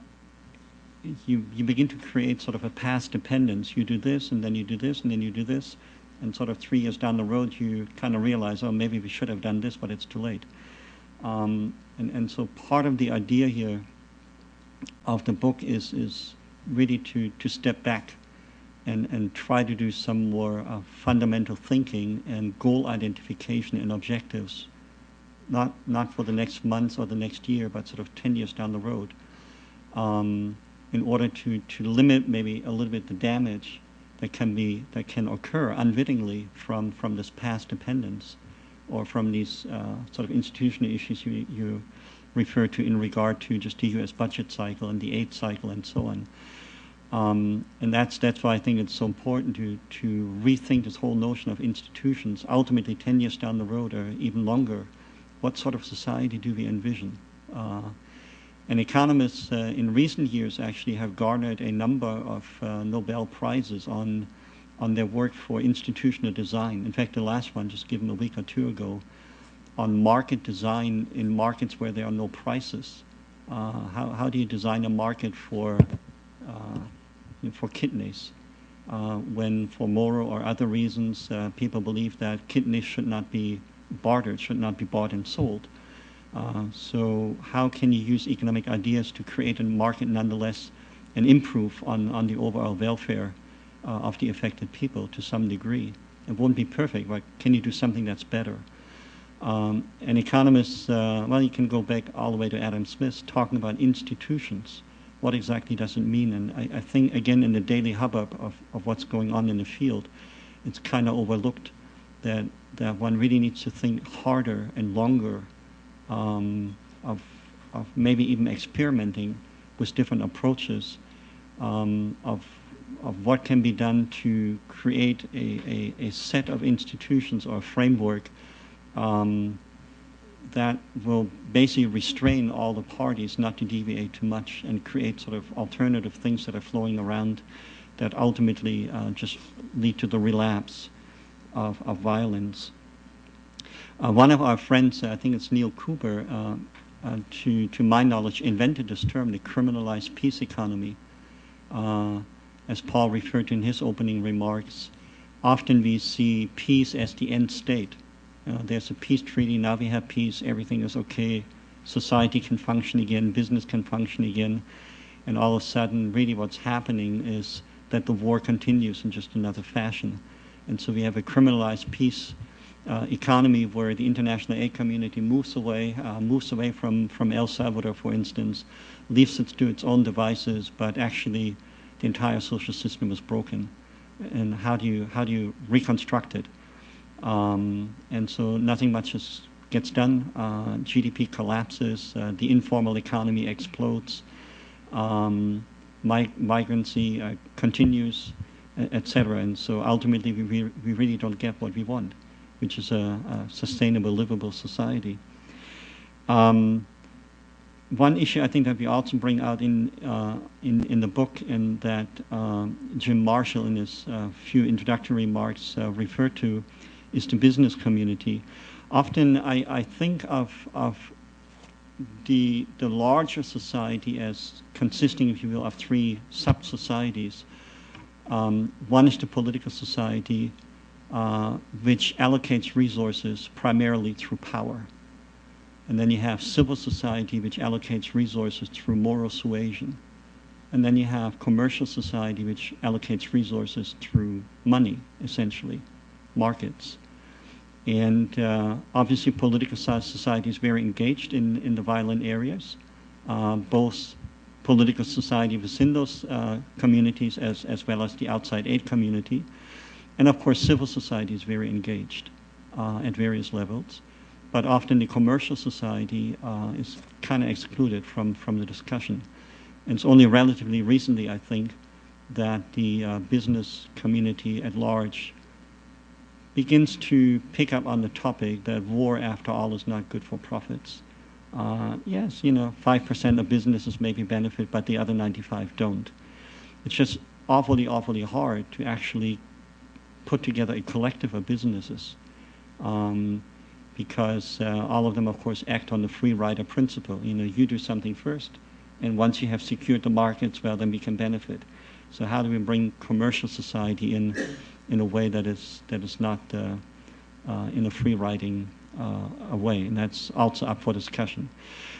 you begin to create sort of a past dependence. You do this, and then you do this, and then you do this, and sort of 3 years down the road, you kind of realize, oh, maybe we should have done this, but it's too late. And so part of the idea here of the book is really to step back and try to do some more fundamental thinking and goal identification and objectives, not for the next month or the next year, but sort of 10 years down the road, in order to limit maybe a little bit the damage that can occur unwittingly from this past dependence, or from these sort of institutional issues you refer to in regard to just the U.S. budget cycle and the aid cycle and so on. And that's why I think it's so important to rethink this whole notion of institutions. Ultimately, 10 years down the road or even longer, what sort of society do we envision? And economists in recent years actually have garnered a number of Nobel Prizes on their work for institutional design. In fact, the last one, just given a week or two ago, on market design in markets where there are no prices. How do you design a market for kidneys when, for moral or other reasons, people believe that kidneys should not be bartered, should not be bought and sold? So how can you use economic ideas to create a market nonetheless and improve on the overall welfare of the affected people to some degree? It won't be perfect, but can you do something that's better? And economists, well, you can go back all the way to Adam Smith talking about institutions. What exactly does it mean? And I think, again, in the daily hubbub of what's going on in the field, it's kind of overlooked that one really needs to think harder and longer of maybe even experimenting with different approaches of what can be done to create a set of institutions or a framework that will basically restrain all the parties not to deviate too much and create sort of alternative things that are flowing around that ultimately just lead to the relapse of violence. One of our friends, I think it's Neil Cooper, to my knowledge, invented this term, the criminalized peace economy. As Paul referred to in his opening remarks, often we see peace as the end state. There's a peace treaty, now we have peace, everything is okay, society can function again, business can function again, and all of a sudden, really what's happening is that the war continues in just another fashion. And so we have a criminalized peace economy where the international aid community moves away from El Salvador, for instance, leaves it to its own devices, but actually the entire social system is broken. And how do you reconstruct it? And so nothing much gets done. GDP collapses, the informal economy explodes, migrancy continues, etc. And so ultimately we really don't get what we want, which is a sustainable, livable society. One issue I think that we also bring out in the book, and that Jim Marshall in his few introductory remarks referred to, is the business community. Often I think of the larger society as consisting, if you will, of three sub-societies. One is the political society, which allocates resources primarily through power. And then you have civil society, which allocates resources through moral suasion. And then you have commercial society, which allocates resources through money, essentially, markets. And obviously political society is very engaged in the violent areas, both political society within those communities as well as the outside aid community. And of course civil society is very engaged at various levels. But often the commercial society is kind of excluded from the discussion. And it's only relatively recently, I think, that the business community at large begins to pick up on the topic that war, after all, is not good for profits. Yes, 5% of businesses maybe benefit, but the other 95 don't. It's just awfully, awfully hard to actually put together a collective of businesses, because all of them, of course, act on the free rider principle. You do something first, and once you have secured the markets, well, then we can benefit. So how do we bring commercial society in a way that is not in a free riding way? And that's also up for discussion.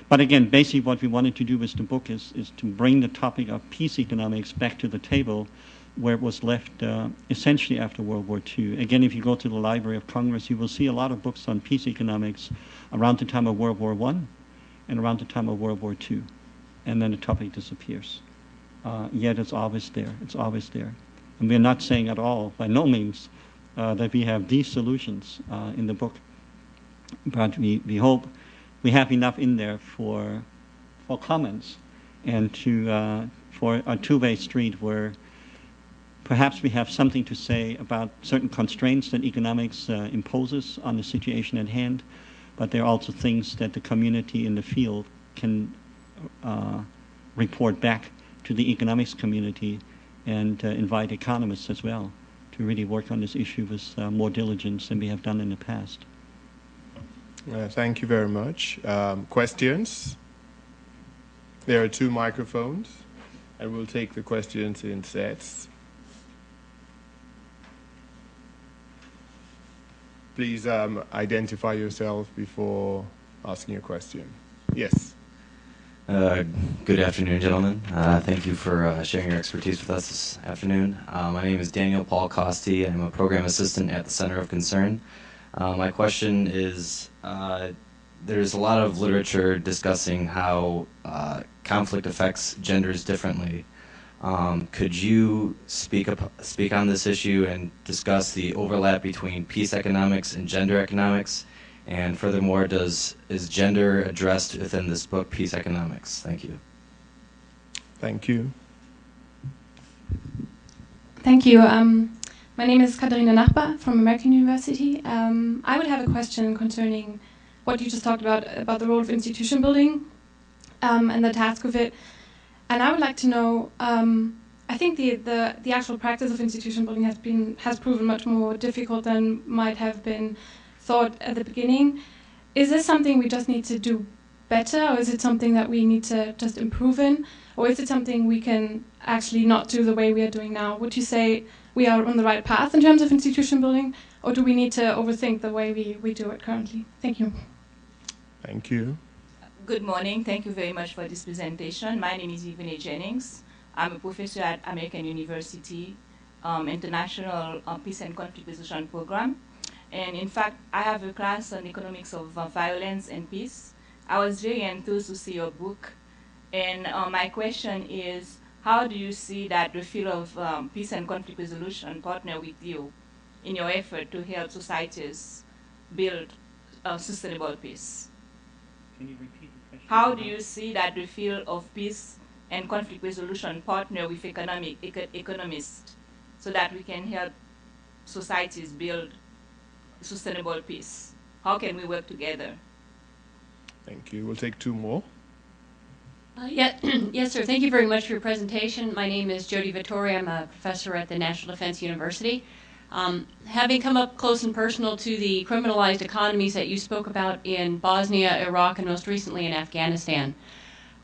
But again, basically what we wanted to do with the book is to bring the topic of peace economics back to the table where it was left essentially after World War II. Again, if you go to the Library of Congress, you will see a lot of books on peace economics around the time of World War I and around the time of World War II. And then the topic disappears. Yet it's always there. It's always there. And we're not saying at all, by no means, that we have these solutions in the book. But we hope we have enough in there for comments and for a two-way street where perhaps we have something to say about certain constraints that economics imposes on the situation at hand, but there are also things that the community in the field can report back to the economics community, and invite economists as well to really work on this issue with more diligence than we have done in the past. Thank you very much. Questions? There are 2 microphones, and we'll take the questions in sets. Please identify yourself before asking a question. Yes. Good afternoon, gentlemen. Thank you for sharing your expertise with us this afternoon. My name is Daniel Paul Costi. I'm a program assistant at the Center of Concern. My question is, there's a lot of literature discussing how conflict affects genders differently. Could you speak on this issue and discuss the overlap between peace economics and gender economics? And furthermore, is gender addressed within this book, Peace Economics? Thank you. Thank you. Thank you. My name is Katharina Nachbar from American University. I would have a question concerning what you just talked about the role of institution building and the task of it. And I would like to know, I think the actual practice of institution building has proven much more difficult than might have been thought at the beginning. Is this something we just need to do better, or is it something that we need to just improve in, or is it something we can actually not do the way we are doing now? Would you say we are on the right path in terms of institution building, or do we need to overthink the way we do it currently? Thank you. Thank you. Good morning. Thank you very much for this presentation. My name is Yvonne Jennings. I'm a professor at American University International Peace and Conflict Resolution Program. And in fact, I have a class on economics of violence and peace. I was very enthused to see your book. And my question is, how do you see that the field of peace and conflict resolution partner with you in your effort to help societies build sustainable peace? Can you repeat the question? How do you see that the field of peace and conflict resolution partner with economists so that we can help societies build sustainable peace? How can we work together? Thank you. We'll take two more. Yes, sir. Thank you very much for your presentation. My name is Jody Vittori. I'm a professor at the National Defense University. Having come up close and personal to the criminalized economies that you spoke about in Bosnia, Iraq, and most recently in Afghanistan,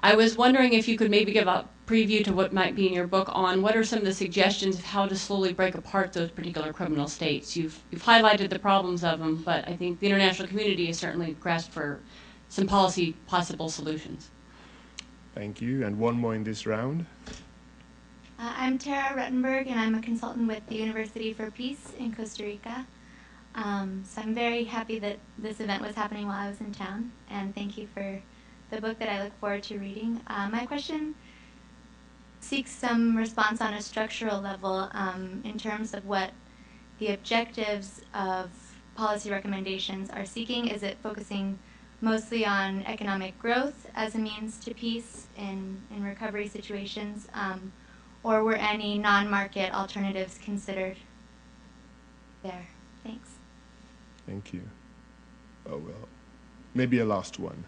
I was wondering if you could maybe give a preview to what might be in your book on what are some of the suggestions of how to slowly break apart those particular criminal states. You've highlighted the problems of them, but I think the international community is certainly grasped for some policy possible solutions. Thank you. And one more in this round. I'm Tara Ruttenberg, and I'm a consultant with the University for Peace in Costa Rica. So I'm very happy that this event was happening while I was in town, and thank you for the book that I look forward to reading. My question seeks some response on a structural level in terms of what the objectives of policy recommendations are seeking. Is it focusing mostly on economic growth as a means to peace in recovery situations? Or were any non-market alternatives considered there? Thanks. Thank you. Oh, well, maybe a last one.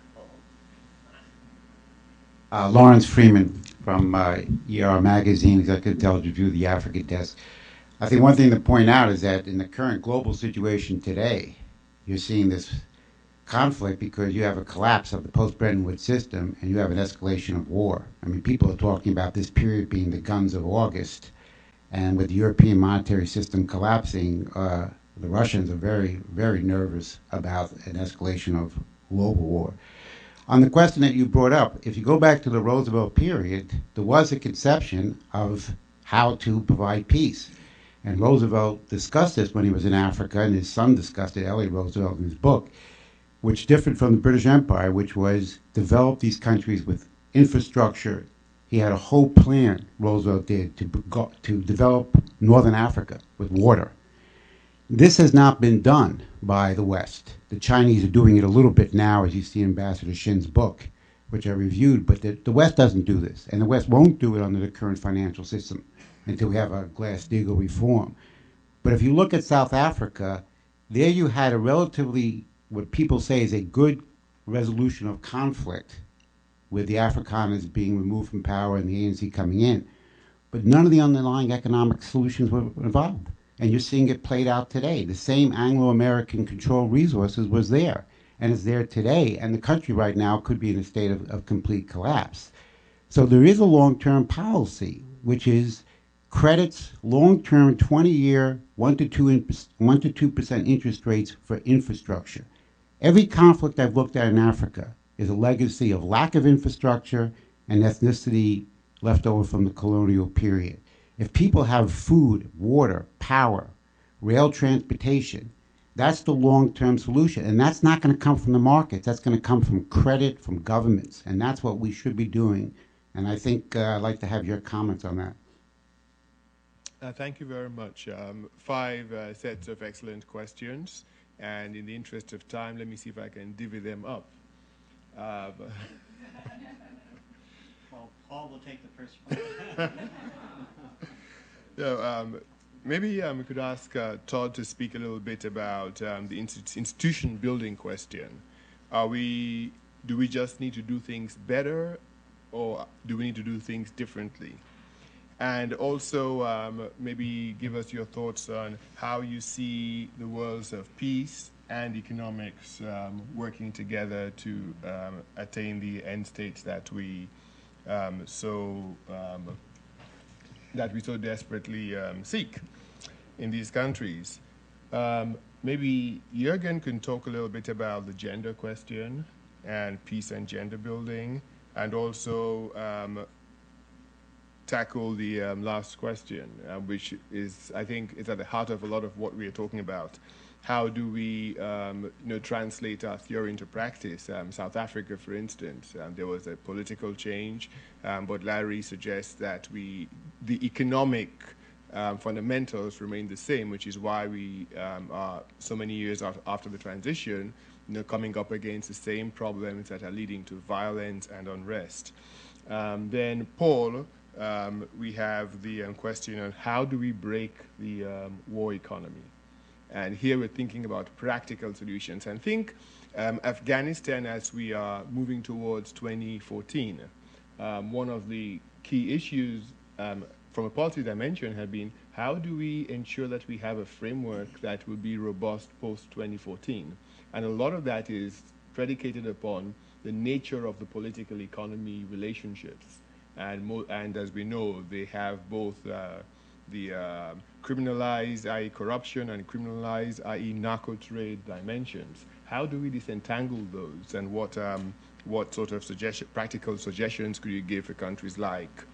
Lawrence Freeman from ER Magazine, Executive Intelligence Review, the Africa Desk. I think one thing to point out is that in the current global situation today, you're seeing this conflict because you have a collapse of the post-Bretton Woods system and you have an escalation of war. I mean, people are talking about this period being the guns of August, and with the European monetary system collapsing, the Russians are very, very nervous about an escalation of global war. On the question that you brought up, if you go back to the Roosevelt period, there was a conception of how to provide peace. And Roosevelt discussed this when he was in Africa, and his son discussed it, Elliot Roosevelt, in his book, which differed from the British Empire, which was develop these countries with infrastructure. He had a whole plan, Roosevelt did, to develop Northern Africa with water. This has not been done by the West. The Chinese are doing it a little bit now, as you see in Ambassador Shin's book, which I reviewed, but the West doesn't do this, and the West won't do it under the current financial system until we have a Glass-Steagall reform. But if you look at South Africa, there you had a relatively, what people say is a good resolution of conflict, with the Afrikaners being removed from power and the ANC coming in. But none of the underlying economic solutions were involved. And you're seeing it played out today. The same Anglo-American controlled resources was there, and is there today, and the country right now could be in a state of complete collapse. So there is a long-term policy, which is credits long-term 20-year 1 to 2% interest rates for infrastructure. Every conflict I've looked at in Africa is a legacy of lack of infrastructure and ethnicity left over from the colonial period. If people have food, water, power, rail transportation, that's the long-term solution. And that's not going to come from the markets. That's going to come from credit, from governments. And that's what we should be doing. And I think I'd like to have your comments on that. Thank you very much. 5 sets of excellent questions. And in the interest of time, let me see if I can divvy them up. Well, Paul will take the first one. So, maybe we could ask Todd to speak a little bit about the institution building question. Do we just need to do things better, or do we need to do things differently? And also, maybe give us your thoughts on how you see the worlds of peace and economics working together to attain the end states that we so desperately seek in these countries. Maybe Jurgen can talk a little bit about the gender question, and peace and gender building, and also tackle the last question, which is, I think, is at the heart of a lot of what we are talking about. How do we translate our theory into practice? South Africa, for instance, there was a political change, but Larry suggests that the economic fundamentals remain the same, which is why we are so many years after the transition, coming up against the same problems that are leading to violence and unrest. Then Paul, we have the question on how do we break the war economy? And here we're thinking about practical solutions. And think Afghanistan, as we are moving towards 2014, one of the key issues from a policy dimension have been how do we ensure that we have a framework that will be robust post-2014? And a lot of that is predicated upon the nature of the political economy relationships. And as we know, they have both the criminalized, i.e. corruption, and criminalized, i.e. narco trade dimensions. How do we disentangle those, and what sort of practical suggestions could you give for countries like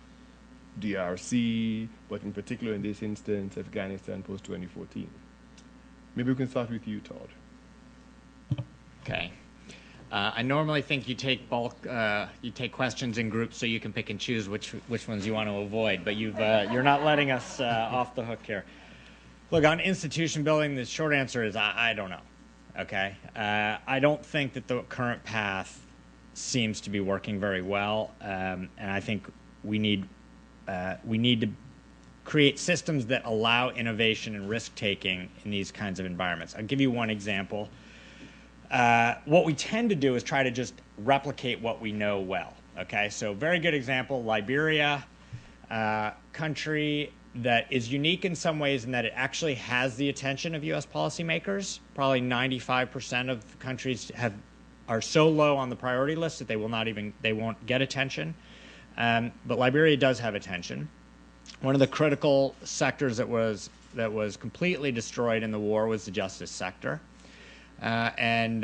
DRC, but in particular in this instance, Afghanistan post-2014? Maybe we can start with you, Todd. Okay. I normally think you take questions in groups so you can pick and choose which ones you want to avoid, but you're not letting us off the hook here. Look, on institution building, the short answer is I don't know. Okay, I don't think that the current path seems to be working very well, and I think we need to create systems that allow innovation and risk taking in these kinds of environments. I'll give you one example. What we tend to do is try to just replicate what we know well. Okay, so very good example, Liberia, country that is unique in some ways in that it actually has the attention of U.S. policymakers. Probably 95% of countries are so low on the priority list that they won't get attention. But Liberia does have attention. One of the critical sectors that was completely destroyed in the war was the justice sector. And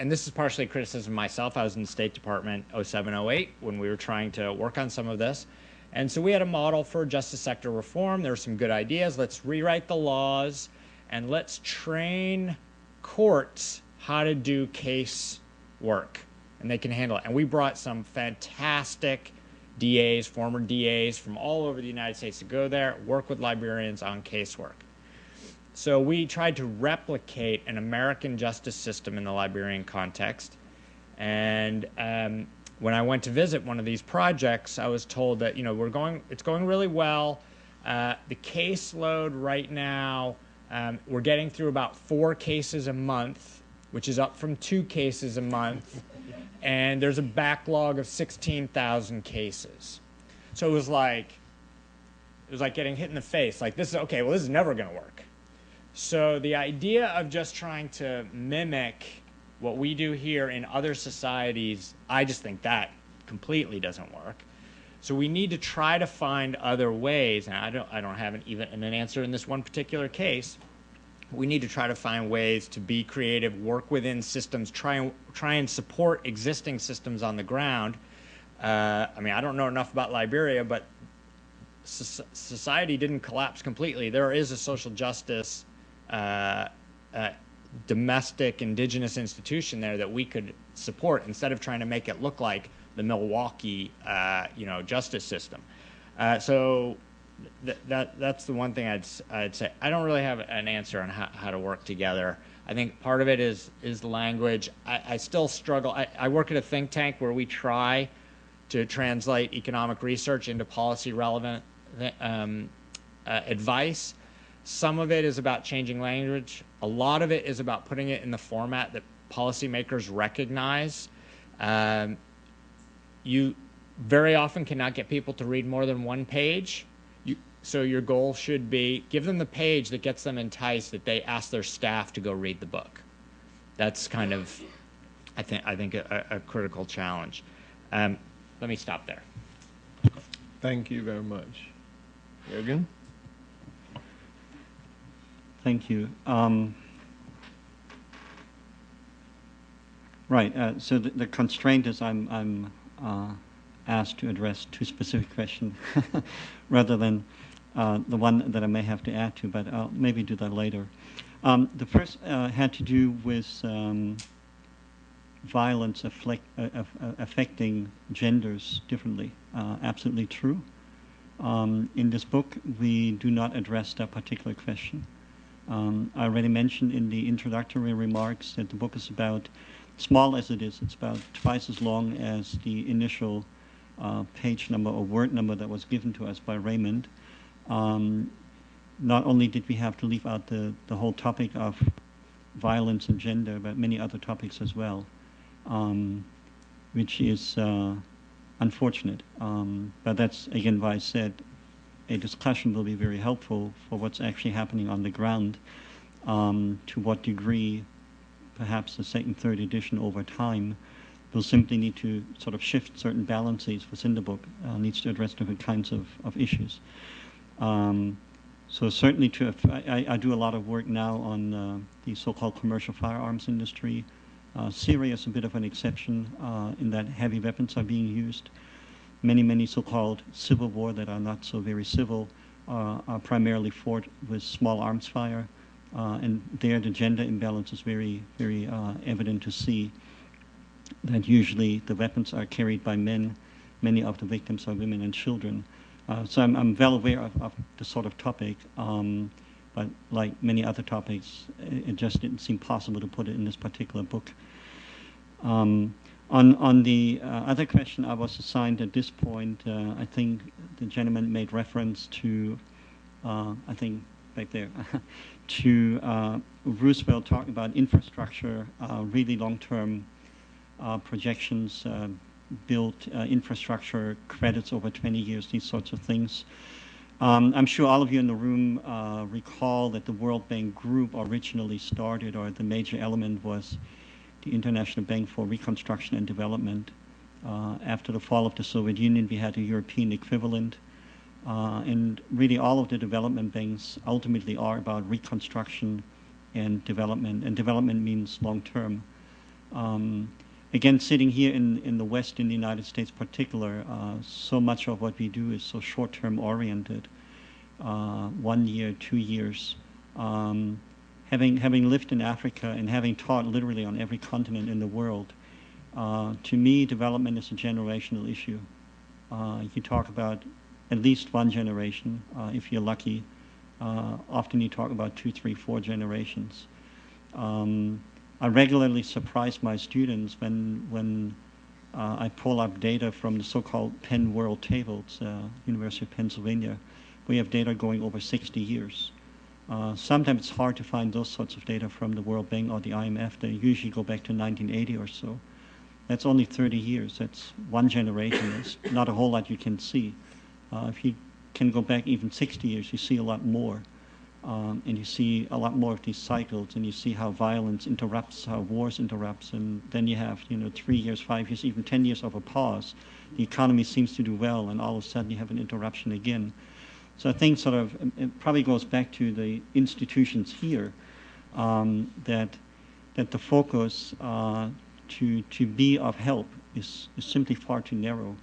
this is partially criticism of myself. I was in the State Department 07-08 when we were trying to work on some of this. And so we had a model for justice sector reform. There were some good ideas. Let's rewrite the laws and let's train courts how to do case work. And they can handle it. And we brought some fantastic DAs, former DAs from all over the United States to go there, work with Liberians on casework. So we tried to replicate an American justice system in the Liberian context. And when I went to visit one of these projects, I was told that it's going really well. The caseload right now, we're getting through about 4 cases a month, which is up from 2 cases a month. And there's a backlog of 16,000 cases. So it was like getting hit in the face. Like, this is never going to work. So the idea of just trying to mimic what we do here in other societies, I just think that completely doesn't work. So we need to try to find other ways, and I don't have even an answer in this one particular case. We need to try to find ways to be creative, work within systems, try and support existing systems on the ground. I don't know enough about Liberia, but society didn't collapse completely. There is a social justice domestic indigenous institution there that we could support instead of trying to make it look like the Milwaukee justice system. So that's the one thing I'd say. I don't really have an answer on how to work together. I think part of it is the language. I still struggle. I work at a think tank where we try to translate economic research into policy relevant advice. Some of it is about changing language. A lot of it is about putting it in the format that policymakers recognize. You very often cannot get people to read more than 1 page. So your goal should be give them the page that gets them enticed, that they ask their staff to go read the book. That's kind of, I think a critical challenge. Let me stop there. Thank you very much. Jurgen? Thank you. Right. So the constraint is I'm asked to address two specific questions rather than the one that I may have to add to, but I'll maybe do that later. The first had to do with violence affecting genders differently. Absolutely true. In this book, we do not address that particular question. I already mentioned in the introductory remarks that the book is about, small as it is, it's about twice as long as the initial page number or word number that was given to us by Raymond. Not only did we have to leave out the whole topic of violence and gender, but many other topics as well, which is unfortunate. But that's, again, why I said a discussion will be very helpful for what's actually happening on the ground, to what degree perhaps the second, third edition over time will simply need to sort of shift certain balances within the book, needs to address different kinds of issues. So certainly I do a lot of work now on the so-called commercial firearms industry. Syria is a bit of an exception in that heavy weapons are being used. Many so-called civil war that are not so very civil are primarily fought with small arms fire. And there the gender imbalance is very evident to see, that usually the weapons are carried by men. Many of the victims are women and children. So I'm well aware of the sort of topic, but like many other topics, it just didn't seem possible to put it in this particular book. On the other question I was assigned at this point, I think the gentleman made reference to, I think back there, to Roosevelt talking about infrastructure, really long-term projections, built infrastructure credits over 20 years, these sorts of things. I'm sure all of you in the room recall that the World Bank Group originally started, or the major element was the International Bank for Reconstruction and Development. After the fall of the Soviet Union, we had a European equivalent. And really all of the development banks ultimately are about reconstruction and development means long-term. Again, sitting here in the West, in the United States particular, so much of what we do is so short-term oriented, 1 year, 2 years. Having lived in Africa and having taught literally on every continent in the world, to me, development is a generational issue. You talk about at least one generation, if you're lucky. Often you talk about 2, 3, 4 generations. I regularly surprise my students when I pull up data from the so-called Penn World Tables, University of Pennsylvania. We have data going over 60 years. Sometimes it's hard to find those sorts of data from the World Bank or the IMF. They usually go back to 1980 or so. That's only 30 years. That's one generation. There's not a whole lot you can see. If you can go back even 60 years, you see a lot more. And you see a lot more of these cycles, and you see how violence interrupts, how wars interrupts, and then you have 3 years, 5 years, even 10 years of a pause. The economy seems to do well, and all of a sudden you have an interruption again. So I think sort of it probably goes back to the institutions here, that the focus to be of help is simply far too narrow,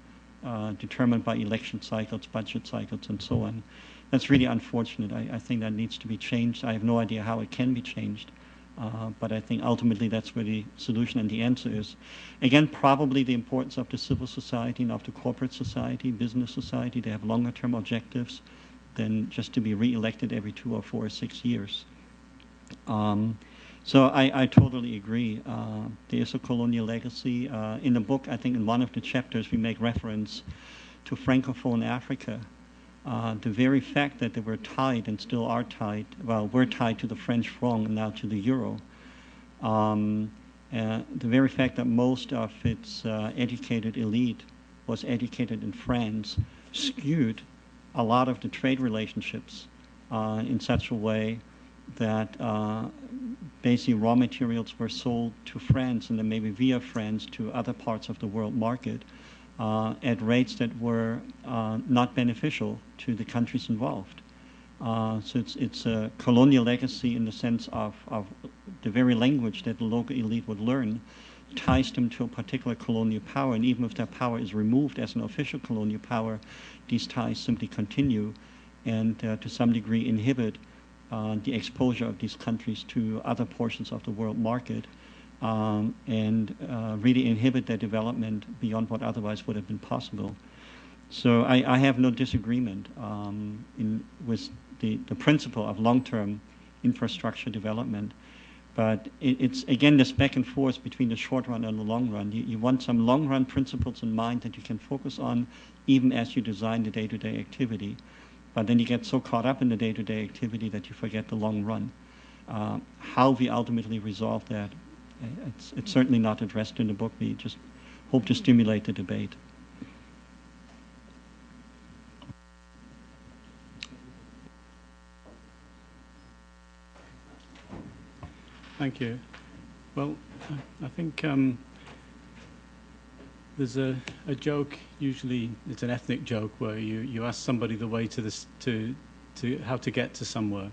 determined by election cycles, budget cycles, and so on. That's really unfortunate. I think that needs to be changed. I have no idea how it can be changed, but I think ultimately that's where the solution and the answer is. Again, probably the importance of the civil society and of the corporate society, business society. They have longer term objectives than just to be re-elected every 2 or 4 or 6 years. So I totally agree. There is a colonial legacy. In the book, I think in one of the chapters, we make reference to Francophone Africa. The very fact that they were tied and still are tied, well, we're tied to the French franc and now to the euro. The very fact that most of its educated elite was educated in France skewed a lot of the trade relationships in such a way that basically raw materials were sold to France and then maybe via France to other parts of the world market at rates that were not beneficial to the countries involved. So it's a colonial legacy in the sense of the very language that the local elite would learn ties them to a particular colonial power, and even if that power is removed as an official colonial power, these ties simply continue and to some degree inhibit the exposure of these countries to other portions of the world market and really inhibit their development beyond what otherwise would have been possible. So I have no disagreement with the principle of long-term infrastructure development. But it's, again, this back and forth between the short run and the long run. You want some long-run principles in mind that you can focus on even as you design the day-to-day activity. But then you get so caught up in the day-to-day activity that you forget the long run. How we ultimately resolve that, it's certainly not addressed in the book. We just hope to stimulate the debate. Thank you. Well, I think there's a joke, usually it's an ethnic joke, where you ask somebody the way to this to how to get to somewhere,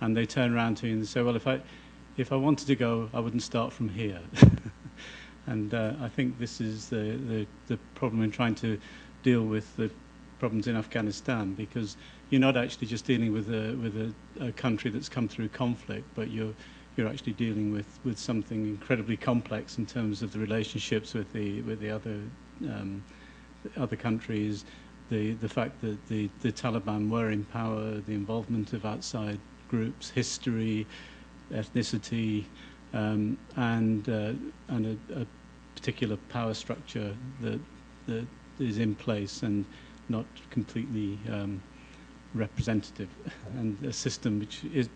and they turn around to you and say, well, if I wanted to go, I wouldn't start from here. And I think this is the problem in trying to deal with the problems in Afghanistan, because you're not actually just dealing with a country that's come through conflict, but you're actually dealing with something incredibly complex in terms of the relationships with the other countries, the fact that the Taliban were in power, the involvement of outside groups, history, ethnicity, and a particular power structure that is in place and not completely representative, and a system which is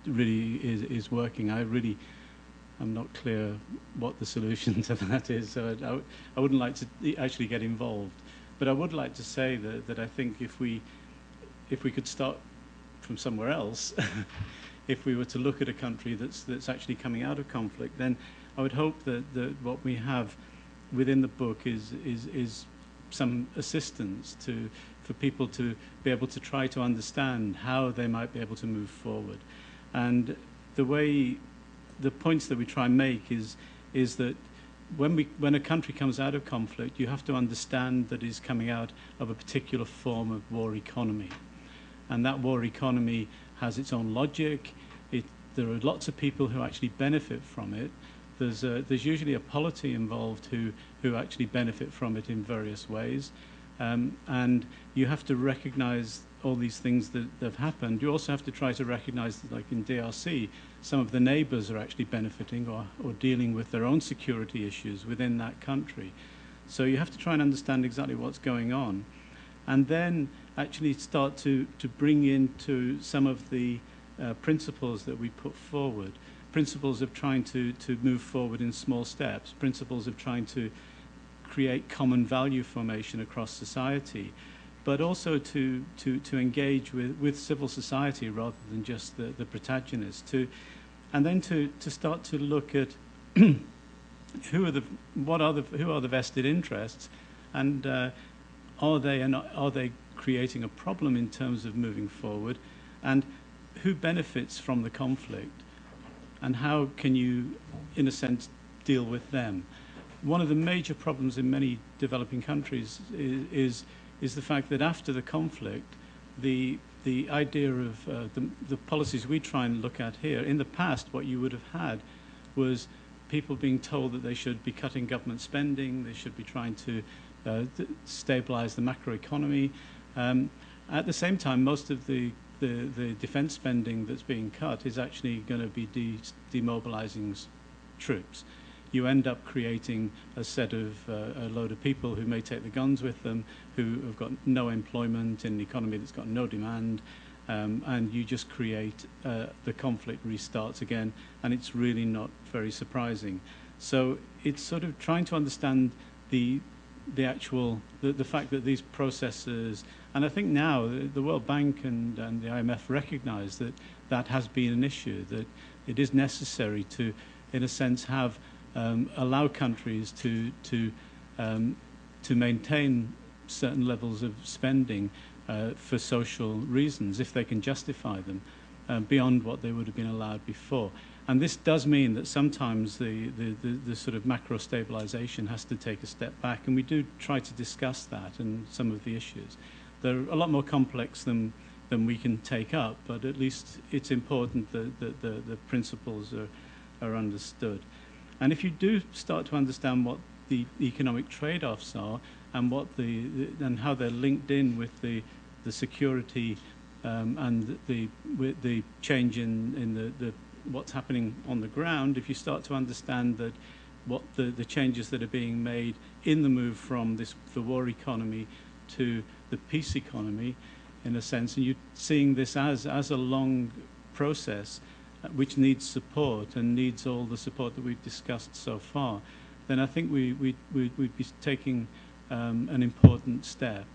working. I'm not clear what the solution to that is, so I wouldn't like to actually get involved. But I would like to say that I think if we could start from somewhere else, if we were to look at a country that's actually coming out of conflict, then I would hope that what we have within the book is some assistance for people to be able to try to understand how they might be able to move forward. And the points that we try and make is that when a country comes out of conflict, you have to understand that it's coming out of a particular form of war economy. And that war economy has its own logic. There are lots of people who actually benefit from it. There's usually a polity involved who actually benefit from it in various ways. And you have to recognize all these things that have happened. You also have to try to recognize that, like in DRC, some of the neighbors are actually benefiting or dealing with their own security issues within that country. So you have to try and understand exactly what's going on, and then actually start to bring into some of the principles that we put forward, principles of trying to move forward in small steps, principles of trying to create common value formation across society, but also to engage with civil society rather than just the protagonists, and then to start to look at who are the vested interests, and are they creating a problem in terms of moving forward, and who benefits from the conflict, and how can you, in a sense, deal with them. One of the major problems in many developing countries is the fact that after the conflict, the idea of the policies we try and look at here, in the past what you would have had was people being told that they should be cutting government spending, they should be trying to stabilize the macroeconomy. At the same time, most of the defense spending that's being cut is actually going to be demobilizing troops. You end up creating a load of people who may take the guns with them, who have got no employment in an economy that's got no demand, and you just create the conflict restarts again, and it's really not very surprising. So it's sort of trying to understand the fact that these processes, and I think now the World Bank and the IMF recognize that has been an issue, that it is necessary to, in a sense, allow countries to maintain certain levels of spending for social reasons, if they can justify them, beyond what they would have been allowed before. And this does mean that sometimes the sort of macro stabilization has to take a step back, and we do try to discuss that and some of the issues. They're a lot more complex than we can take up, but at least it's important that the principles are understood. And if you do start to understand what the economic trade-offs are and what and how they're linked in with the security and the change in the what's happening on the ground, if you start to understand that what the changes that are being made in the move from the war economy to the peace economy, in a sense, and you're seeing this as a long process which needs support and needs all the support that we've discussed so far, then I think we'd be taking an important step,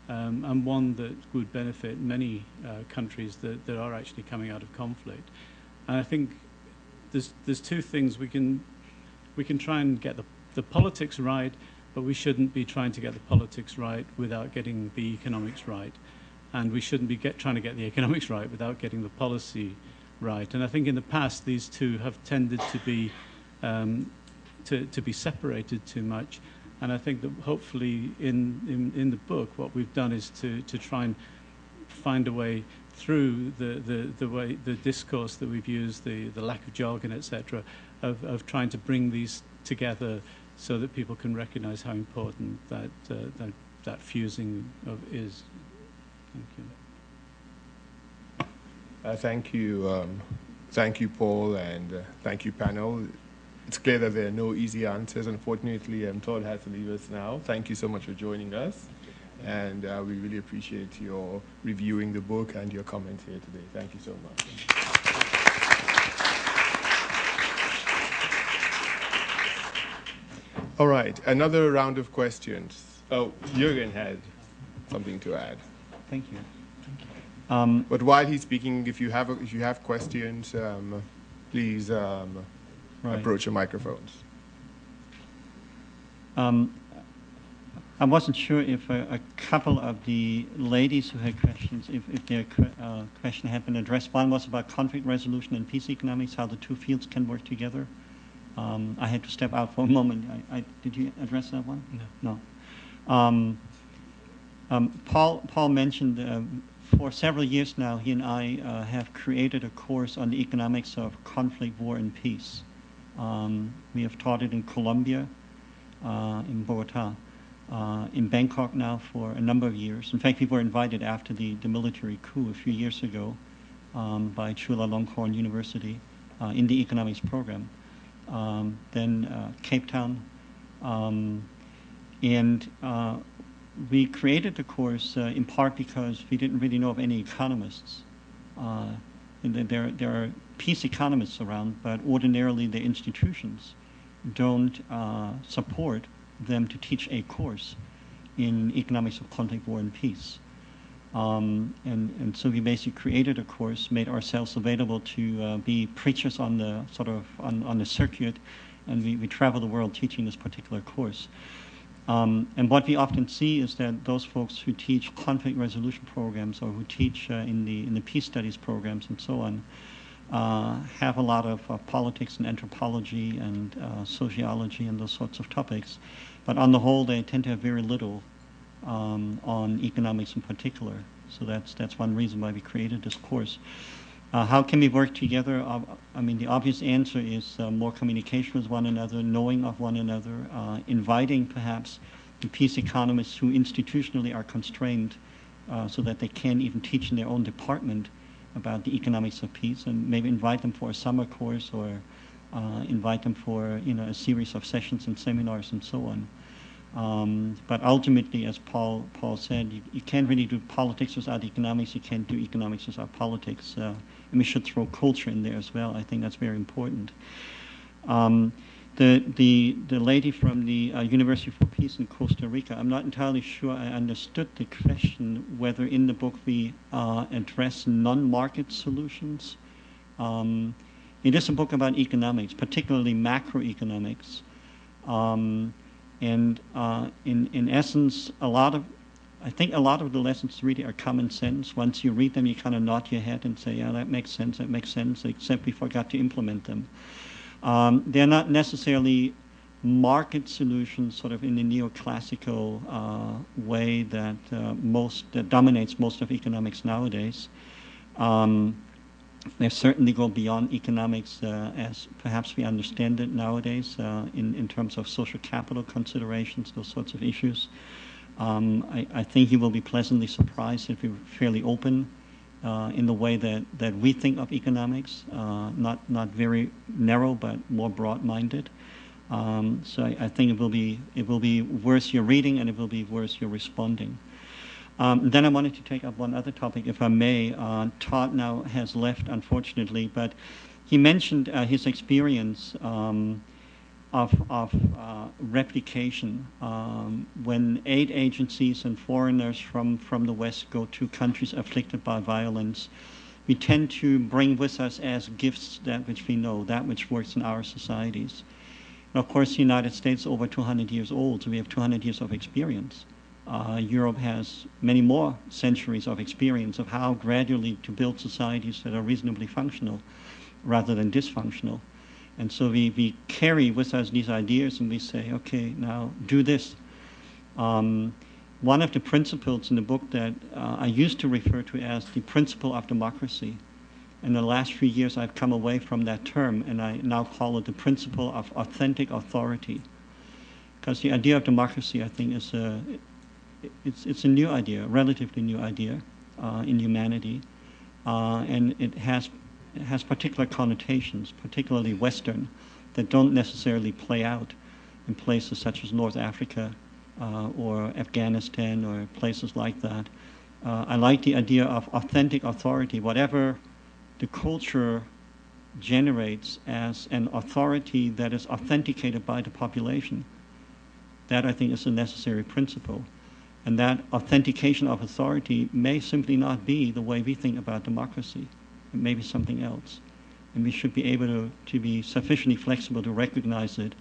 and one that would benefit many countries that are actually coming out of conflict. And I think there's two things. We can try and get the politics right, but we shouldn't be trying to get the politics right without getting the economics right. And we shouldn't be trying to get the economics right without getting the policy right. And I think in the past these two have tended to be separated too much. And I think that hopefully in the book what we've done is to try and find a way through the discourse that we've used, the lack of jargon, etc., of trying to bring these together so that people can recognize how important that fusing is. Thank you. Thank you, Paul, and thank you, panel. It's clear that there are no easy answers. Unfortunately, Todd has to leave us now. Thank you so much for joining us. And we really appreciate your reviewing the book and your comments here today. Thank you so much. All right, another round of questions. Oh, Jurgen had something to add. Thank you. But while he's speaking, if you have questions, please approach your microphones. I wasn't sure if a couple of the ladies who had questions, if their question had been addressed. One was about conflict resolution and peace economics, how the two fields can work together. I had to step out for a moment. Did you address that one? No. Paul mentioned for several years now, he and I have created a course on the economics of conflict, war, and peace. We have taught it in Colombia, in Bogota, in Bangkok now for a number of years. In fact, we were invited after the military coup a few years ago by Chulalongkorn University in the economics program. Then Cape Town. We created the course in part because we didn't really know of any economists. There are peace economists around, but ordinarily the institutions don't support them to teach a course in economics of conflict, war, and peace. And so we basically created a course, made ourselves available to be preachers on the on the circuit, and we travel the world teaching this particular course. And what we often see is that those folks who teach conflict resolution programs or who teach in the peace studies programs and so on have a lot of politics and anthropology and sociology and those sorts of topics. But on the whole, they tend to have very little on economics in particular. So that's one reason why we created this course. How can we work together? I mean, the obvious answer is more communication with one another, knowing of one another, inviting perhaps the peace economists who institutionally are constrained so that they can't even teach in their own department about the economics of peace, and maybe invite them for a summer course or invite them for a series of sessions and seminars and so on. But ultimately, as Paul said, you can't really do politics without economics. You can't do economics without politics. And we should throw culture in there as well. I think that's very important. The lady from the University for Peace in Costa Rica, I'm not entirely sure I understood the question whether in the book we address non-market solutions. It is a book about economics, particularly macroeconomics. And in essence, a lot of I think a lot of the lessons really are common sense. Once you read them, you kind of nod your head and say, yeah, that makes sense, except we forgot to implement them. They're not necessarily market solutions sort of in the neoclassical way that that dominates most of economics nowadays. They certainly go beyond economics as perhaps we understand it nowadays in terms of social capital considerations, those sorts of issues. I think you will be pleasantly surprised if you're fairly open in the way that we think of economics, not very narrow but more broad-minded. So I think it will be worth your reading, and it will be worth your responding. Then I wanted to take up one other topic, if I may. Todd now has left, unfortunately, but he mentioned his experience of replication. When aid agencies and foreigners from the West go to countries afflicted by violence, we tend to bring with us as gifts that which we know, that which works in our societies. And of course, the United States is over 200 years old, so we have 200 years of experience. Europe has many more centuries of experience of how gradually to build societies that are reasonably functional rather than dysfunctional. And so we carry with us these ideas and we say, okay, now do this. One of the principles in the book that I used to refer to as the principle of democracy. In the last few years, I've come away from that term, and I now call it the principle of authentic authority. Because the idea of democracy, I think, is it's a new idea, a relatively new idea in humanity, and it has particular connotations, particularly Western, that don't necessarily play out in places such as North Africa or Afghanistan or places like that. I like the idea of authentic authority, whatever the culture generates as an authority that is authenticated by the population. That, I think, is a necessary principle. And that authentication of authority may simply not be the way we think about democracy. It may be something else. And we should be able to be sufficiently flexible to recognize it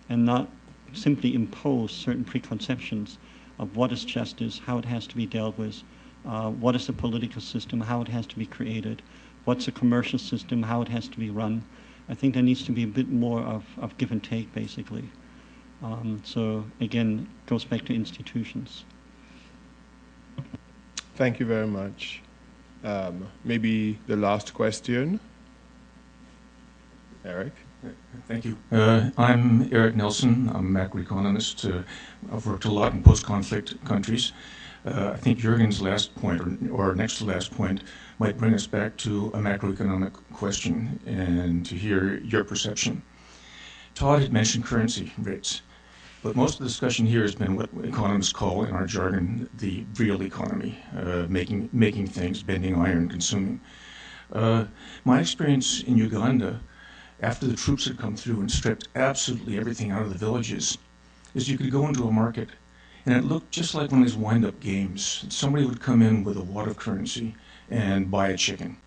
and not simply impose certain preconceptions of what is justice, how it has to be dealt with, what is the political system, how it has to be created, what's a commercial system, how it has to be run. I think there needs to be a bit more of give and take, basically. So again, it goes back to institutions. Thank you very much. Maybe the last question. Eric? Thank you. I'm Eric Nelson. I'm a macroeconomist. I've worked a lot in post-conflict countries. I think Jurgen's last point, or next to last point, might bring us back to a macroeconomic question and to hear your perception. Todd had mentioned currency rates, but most of the discussion here has been what economists call, in our jargon, the real economy, making things, bending iron, consuming. My experience in Uganda, after the troops had come through and stripped absolutely everything out of the villages, is you could go into a market and it looked just like one of these wind-up games. Somebody would come in with a wad of currency and buy a chicken.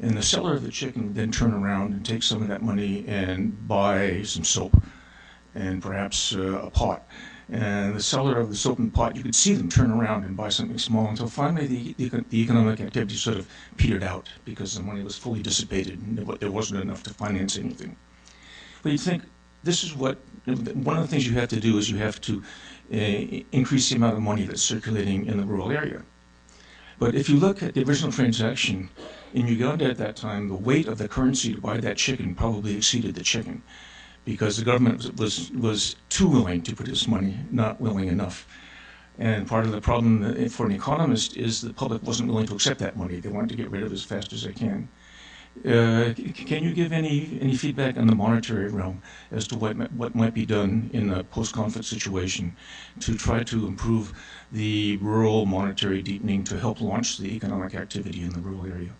And the seller of the chicken would then turn around and take some of that money and buy some soap and perhaps a pot. And the seller of the soap and pot, you could see them turn around and buy something small until finally the economic activity sort of petered out because the money was fully dissipated and there wasn't enough to finance anything. But you think, this is what, one of the things you have to do is you have to increase the amount of money that's circulating in the rural area. But if you look at the original transaction, in Uganda at that time, the weight of the currency to buy that chicken probably exceeded the chicken because the government was too willing to produce money, not willing enough. And part of the problem for an economist is the public wasn't willing to accept that money. They wanted to get rid of it as fast as they can. Can you give any feedback on the monetary realm as to what might be done in a post-conflict situation to try to improve the rural monetary deepening to help launch the economic activity in the rural area?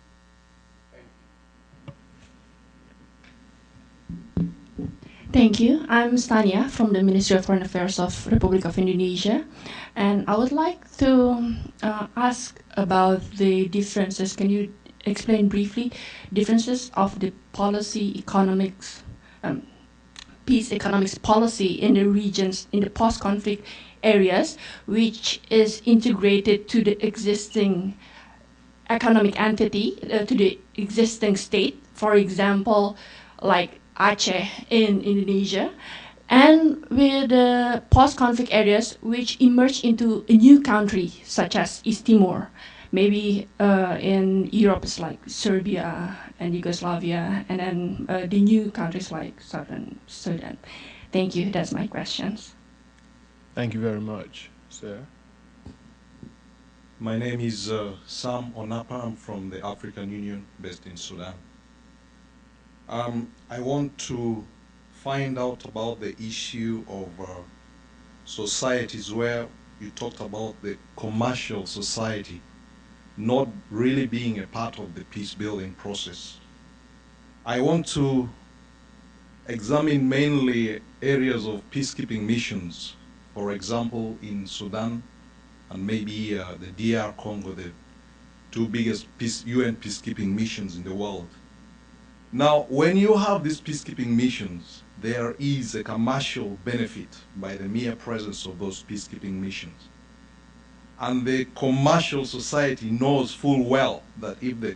Thank you. I'm Stania from the Ministry of Foreign Affairs of Republic of Indonesia, and I would like to ask about the differences. Can you explain briefly differences of the policy economics, peace economics policy in the regions, in the post-conflict areas which is integrated to the existing economic entity, to the existing state, for example, like Aceh in Indonesia, and with post-conflict areas which emerge into a new country, such as East Timor. Maybe in Europe it's like Serbia and Yugoslavia, and then the new countries like Southern Sudan. Thank you, that's my questions. Thank you very much, sir. My name is Sam Onapa. I'm from the African Union based in Sudan. I want to find out about the issue of societies where you talked about the commercial society not really being a part of the peace-building process. I want to examine mainly areas of peacekeeping missions, for example, in Sudan and maybe the DR Congo, the two biggest UN peacekeeping missions in the world. Now, when you have these peacekeeping missions, there is a commercial benefit by the mere presence of those peacekeeping missions. And the commercial society knows full well that if the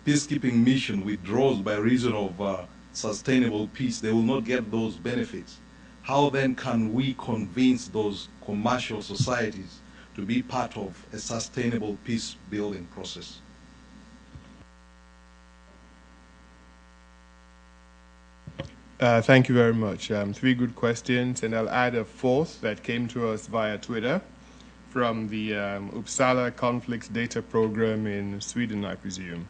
peacekeeping mission withdraws by reason of sustainable peace, they will not get those benefits. How then can we convince those commercial societies to be part of a sustainable peace-building process? Thank you very much. Three good questions, and I'll add a fourth that came to us via Twitter from the Uppsala Conflicts Data Program in Sweden, I presume.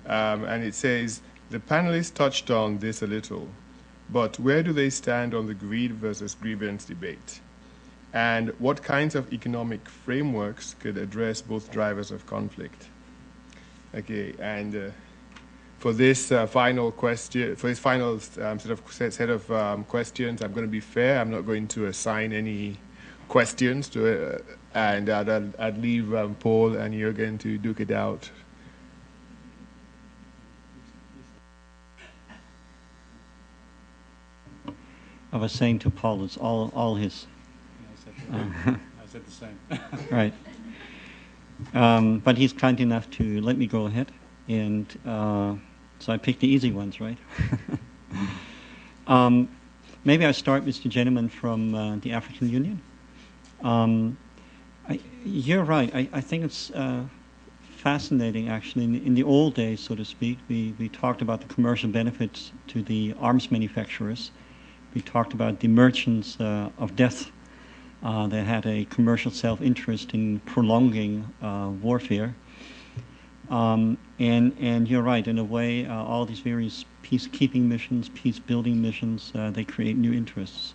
And it says, the panelists touched on this a little, but where do they stand on the greed versus grievance debate? And what kinds of economic frameworks could address both drivers of conflict? Okay, and for this final question, for this final set of questions, I'm going to be fair. I'm not going to assign any questions to it, and I'd leave Paul and Jurgen to duke it out. I was saying to Paul, it's all his. I said the same. Right. But he's kind enough to let me go ahead, and so I picked the easy ones, right? Maybe I start with the gentleman from the African Union. You're right. I think it's fascinating, actually. In the old days, so to speak, we talked about the commercial benefits to the arms manufacturers. We talked about the merchants of death that had a commercial self-interest in prolonging warfare. And you're right, in a way, all these various peacekeeping missions, peace-building missions, they create new interests.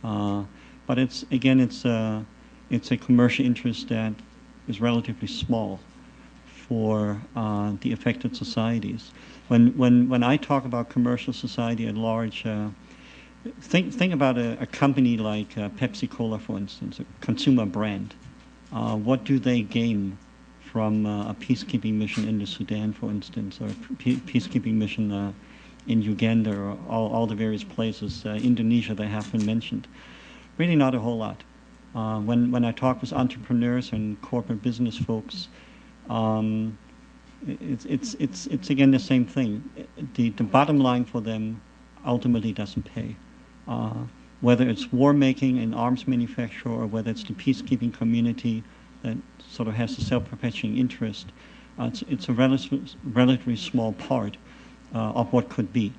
But it's a commercial interest that is relatively small for the affected societies. When I talk about commercial society at large, think about a company like Pepsi-Cola, for instance, a consumer brand. What do they gain from a peacekeeping mission in the Sudan, for instance, or a peacekeeping mission in Uganda, or all the various places, Indonesia, they have been mentioned? Really not a whole lot. When I talk with entrepreneurs and corporate business folks, it's again the same thing. The bottom line for them ultimately doesn't pay. Whether it's war making and arms manufacture, or whether it's the peacekeeping community that sort of has a self-perpetuating interest, it's a relatively small part of what could be.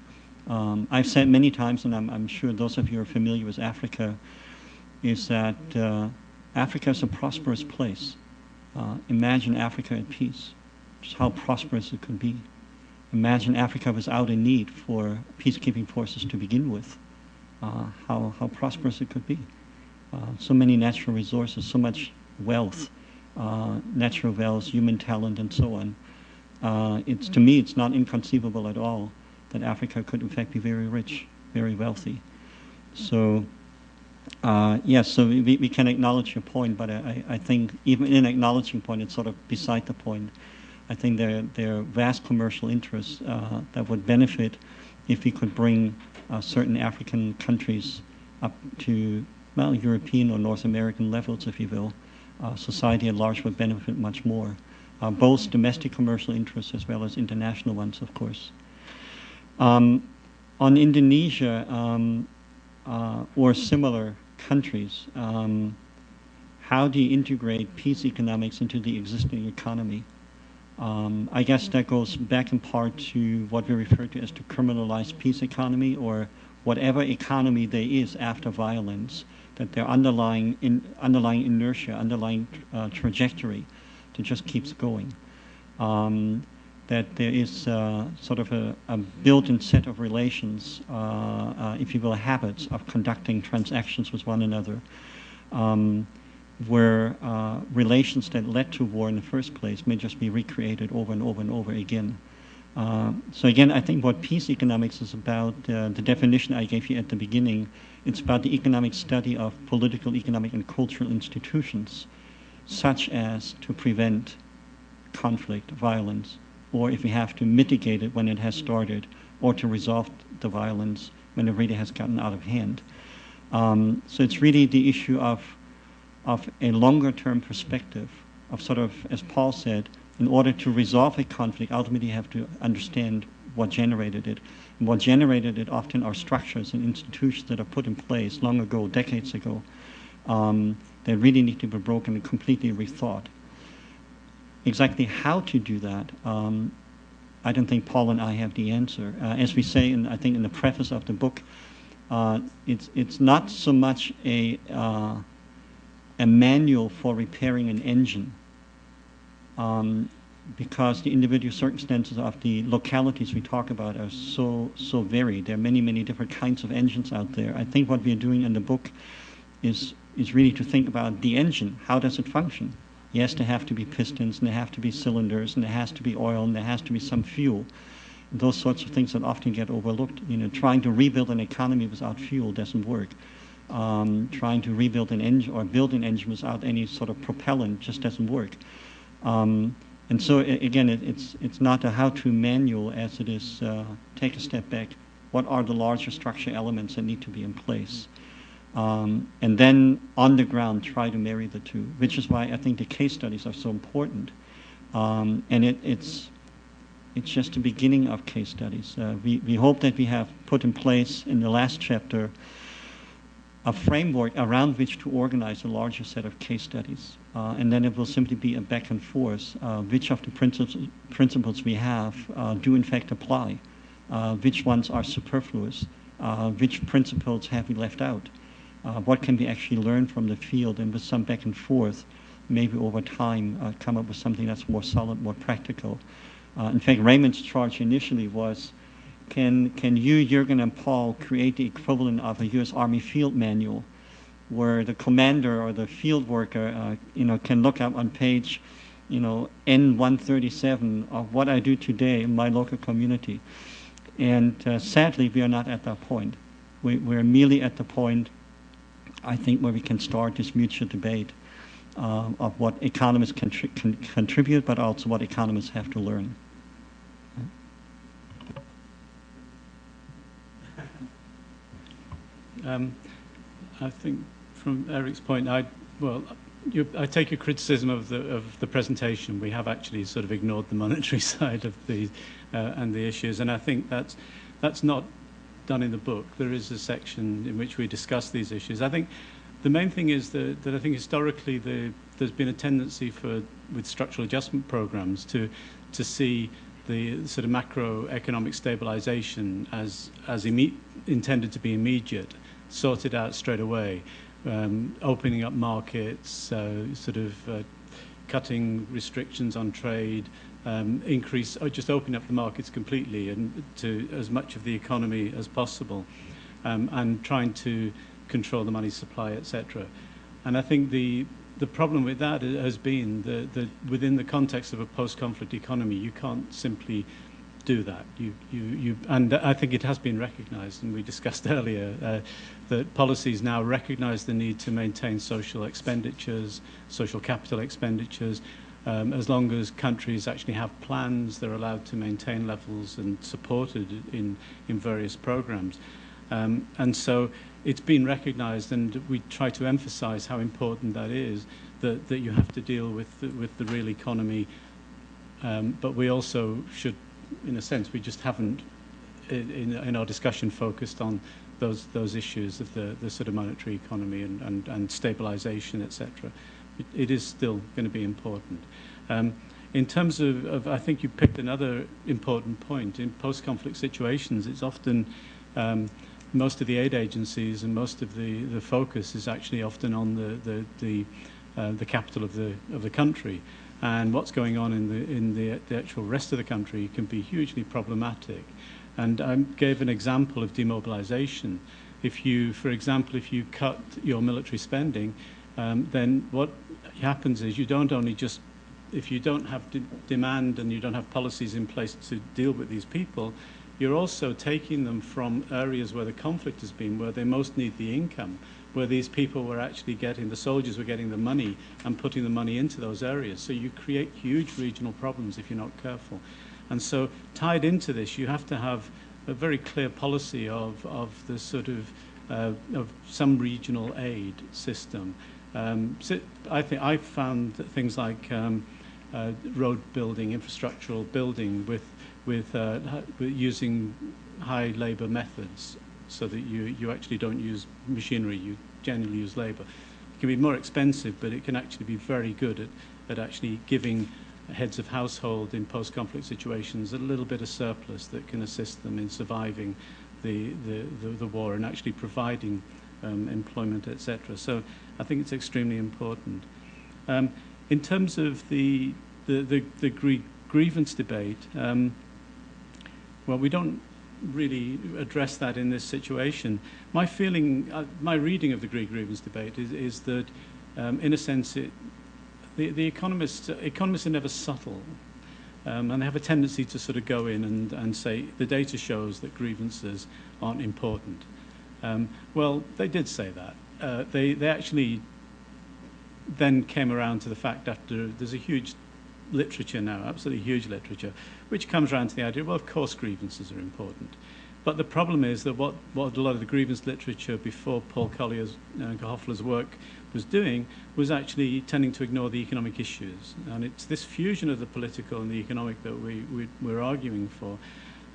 I've said many times, and I'm sure those of you are familiar with Africa, is that Africa is a prosperous place. Imagine Africa at peace, just how prosperous it could be. Imagine Africa without a need for peacekeeping forces to begin with. How prosperous it could be. So many natural resources, so much wealth, natural wealth, human talent, and so on. To me, it's not inconceivable at all that Africa could in fact be very rich, very wealthy. So, yes, so we can acknowledge your point, but I think even in acknowledging point, it's sort of beside the point. I think there are vast commercial interests that would benefit if we could bring certain African countries up to well, European or North American levels, if you will. Society at large would benefit much more, both domestic commercial interests as well as international ones, of course. On Indonesia or similar countries, how do you integrate peace economics into the existing economy? I guess that goes back in part to what we refer to as the criminalized peace economy, or whatever economy there is after violence, that their underlying inertia, underlying trajectory, that just keeps going. That there is sort of a built-in set of relations, if you will, habits of conducting transactions with one another, where relations that led to war in the first place may just be recreated over and over and over again. So again, I think what peace economics is about, the definition I gave you at the beginning, it's about the economic study of political, economic, and cultural institutions, such as to prevent conflict, violence, or if we have to mitigate it when it has started, or to resolve the violence when it really has gotten out of hand. So it's really the issue of a longer-term perspective of sort of, as Paul said, in order to resolve a conflict, ultimately you have to understand what generated it. And what generated it often are structures and institutions that are put in place long ago, decades ago, that really need to be broken and completely rethought. Exactly how to do that, I don't think Paul and I have the answer. As we say, I think in the preface of the book, it's not so much a manual for repairing an engine, because the individual circumstances of the localities we talk about are so varied. There are many, many different kinds of engines out there. I think what we are doing in the book is really to think about the engine. How does it function? Yes, there have to be pistons, and there have to be cylinders, and there has to be oil, and there has to be some fuel. Those sorts of things that often get overlooked. You know, trying to rebuild an economy without fuel doesn't work. Trying to rebuild an engine or build an engine without any sort of propellant just doesn't work. And so again, it's not a how-to manual as it is take a step back. What are the larger structure elements that need to be in place? And then on the ground try to marry the two, which is why I think the case studies are so important. And it's just the beginning of case studies. We hope that we have put in place in the last chapter a framework around which to organize a larger set of case studies. And then it will simply be a back and forth. Which of the principles we have do in fact apply? Which ones are superfluous? Which principles have we left out? What can we actually learn from the field, and with some back and forth, maybe over time come up with something that's more solid, more practical. In fact, Raymond's charge initially was, can you, Jurgen, and Paul create the equivalent of a U.S. Army field manual, where the commander or the field worker, can look up on page, N137 of what I do today in my local community. And sadly, we are not at that point. We're merely at the point, I think, where we can start this mutual debate of what economists can contribute, but also what economists have to learn. I think from Eric's point, I take your criticism of the presentation. We have actually sort of ignored the monetary side of the and the issues, and I think that's not done in the book. There is a section in which we discuss these issues. I think the main thing is that I think historically there's been a tendency with structural adjustment programs to see the sort of macroeconomic stabilization as intended to be immediate, sorted out straight away, opening up markets, cutting restrictions on trade, just opening up the markets completely and to as much of the economy as possible, and trying to control the money supply, etc. And I think the problem with that has been that within the context of a post-conflict economy, you can't simply do that. And I think it has been recognized, and we discussed earlier, that policies now recognize the need to maintain social expenditures, social capital expenditures. As long as countries actually have plans, they're allowed to maintain levels and supported in various programs. And so it's been recognized, and we try to emphasize how important that is, that you have to deal with the real economy, but we also should, in a sense, we just haven't in our discussion focused on those issues of the sort of monetary economy and stabilization, etc. It is still going to be important. In terms of, I think you picked another important point. In post-conflict situations, it's often most of the aid agencies and most of the focus is actually often on the capital of the country, and what's going on in the actual rest of the country can be hugely problematic. And I gave an example of demobilization. If you, for example, if you cut your military spending, then what happens is you don't only just, if you don't have demand and you don't have policies in place to deal with these people, you're also taking them from areas where the conflict has been, where they most need the income, where these people were actually getting, the soldiers were getting the money and putting the money into those areas. So you create huge regional problems if you're not careful. And so tied into this, you have to have a very clear policy of the sort of some regional aid system. So I think I've found that things like road building, infrastructural building with using high labor methods, so that you actually don't use machinery, you generally use labor. It can be more expensive, but it can actually be very good at actually giving heads of household in post-conflict situations a little bit of surplus that can assist them in surviving the war and actually providing employment, etc. So I think it's extremely important. In terms of the grievance debate, well, we don't really address that in this situation. My feeling, my reading of the grievance debate is that, in a sense, the economists are never subtle, and they have a tendency to sort of go in and say the data shows that grievances aren't important. Well, they did say that. They actually then came around to the fact after there's a huge literature now, absolutely huge literature, which comes around to the idea, well, of course grievances are important. But the problem is that what a lot of the grievance literature before Paul Collier's and Hoffler's work was doing was actually tending to ignore the economic issues. And it's this fusion of the political and the economic that we're arguing for.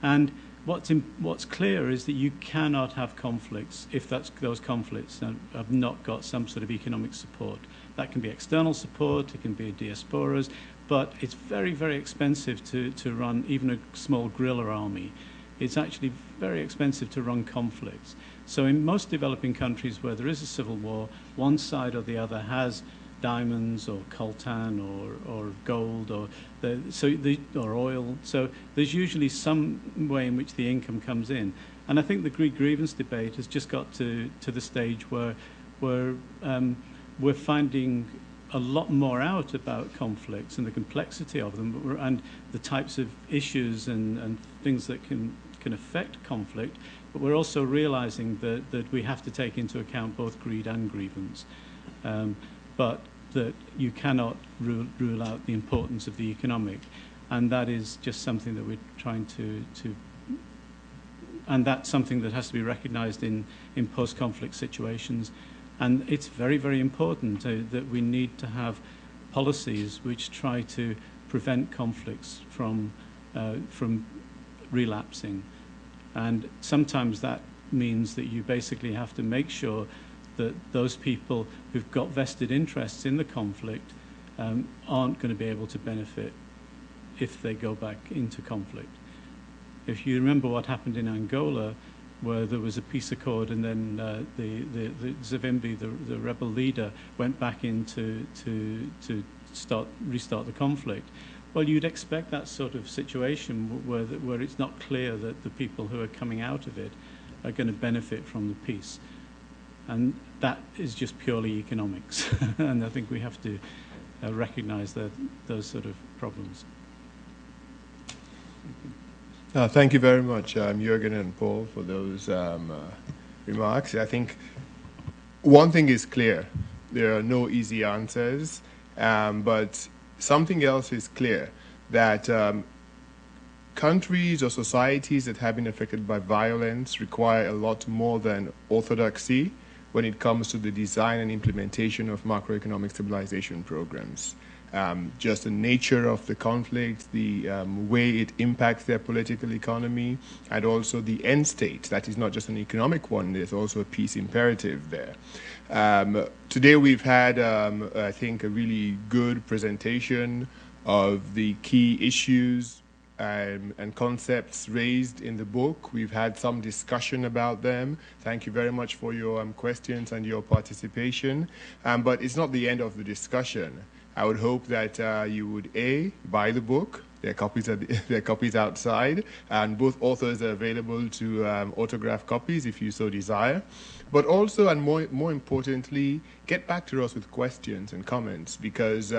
And what's clear is that you cannot have conflicts if those conflicts have not got some sort of economic support. That can be external support, it can be diasporas, but it's very, very expensive to run even a small guerrilla army. It's actually very expensive to run conflicts. So in most developing countries where there is a civil war, one side or the other has diamonds or coltan or gold or oil. So there's usually some way in which the income comes in. And I think the grievance debate has just got to the stage where we're finding a lot more out about conflicts and the complexity of them and the types of issues and things that can affect conflict, but we're also realizing that we have to take into account both greed and grievance, but that you cannot rule out the importance of the economic, and that is just something that we're trying to and that's something that has to be recognized in post-conflict situations. And it's very, very important that we need to have policies which try to prevent conflicts from relapsing. And sometimes that means that you basically have to make sure that those people who've got vested interests in the conflict aren't going to be able to benefit if they go back into conflict. If you remember what happened in Angola, where there was a peace accord, and then the Savimbi, the rebel leader, went back in to restart the conflict. Well, you'd expect that sort of situation where it's not clear that the people who are coming out of it are going to benefit from the peace. And that is just purely economics. And I think we have to recognize those sort of problems. Thank you very much, Jurgen and Paul, for those remarks. I think one thing is clear. There are no easy answers, but something else is clear, that countries or societies that have been affected by violence require a lot more than orthodoxy when it comes to the design and implementation of macroeconomic stabilization programs. Just the nature of the conflict, the way it impacts their political economy, and also the end state. That is not just an economic one, there's also a peace imperative there. Today we've had, I think, a really good presentation of the key issues and concepts raised in the book. We've had some discussion about them. Thank you very much for your questions and your participation. But it's not the end of the discussion. I would hope that you would buy the book. There are copies outside, and both authors are available to autograph copies if you so desire. But also, and more importantly, get back to us with questions and comments, because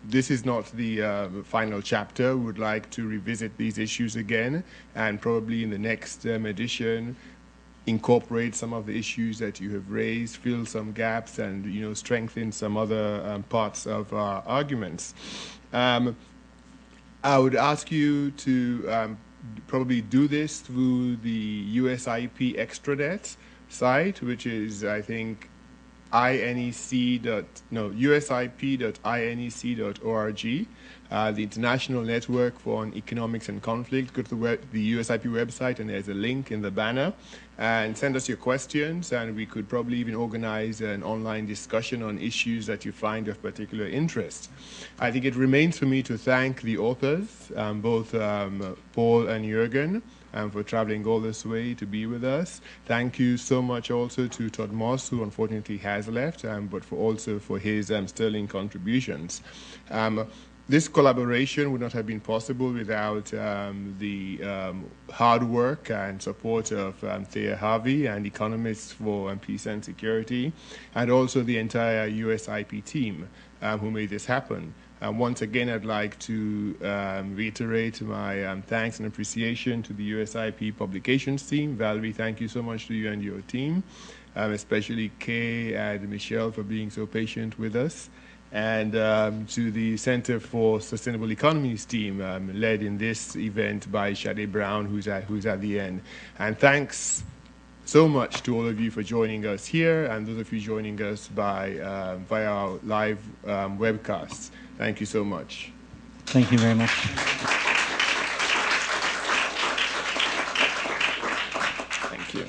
this is not the final chapter. We would like to revisit these issues again, and probably in the next edition, incorporate some of the issues that you have raised, fill some gaps, and strengthen some other parts of our arguments. I would ask you to probably do this through the USIP extranet site, which is, I think, usip.inec.org, the International Network for Economics and Conflict. Go to the USIP website, and there's a link in the banner. And send us your questions, and we could probably even organize an online discussion on issues that you find of particular interest. I think it remains for me to thank the authors, both Paul and Jurgen, for traveling all this way to be with us. Thank you so much also to Todd Moss, who unfortunately has left, but also for his sterling contributions. This collaboration would not have been possible without the hard work and support of Thea Harvey and Economists for Peace and Security, and also the entire USIP team who made this happen. Once again, I'd like to reiterate my thanks and appreciation to the USIP publications team. Valerie, thank you so much to you and your team, especially Kay and Michelle for being so patient with us. And to the Center for Sustainable Economies team, led in this event by Shade Brown, who's at the end. And thanks so much to all of you for joining us here, and those of you joining us via our live webcasts. Thank you so much. Thank you very much.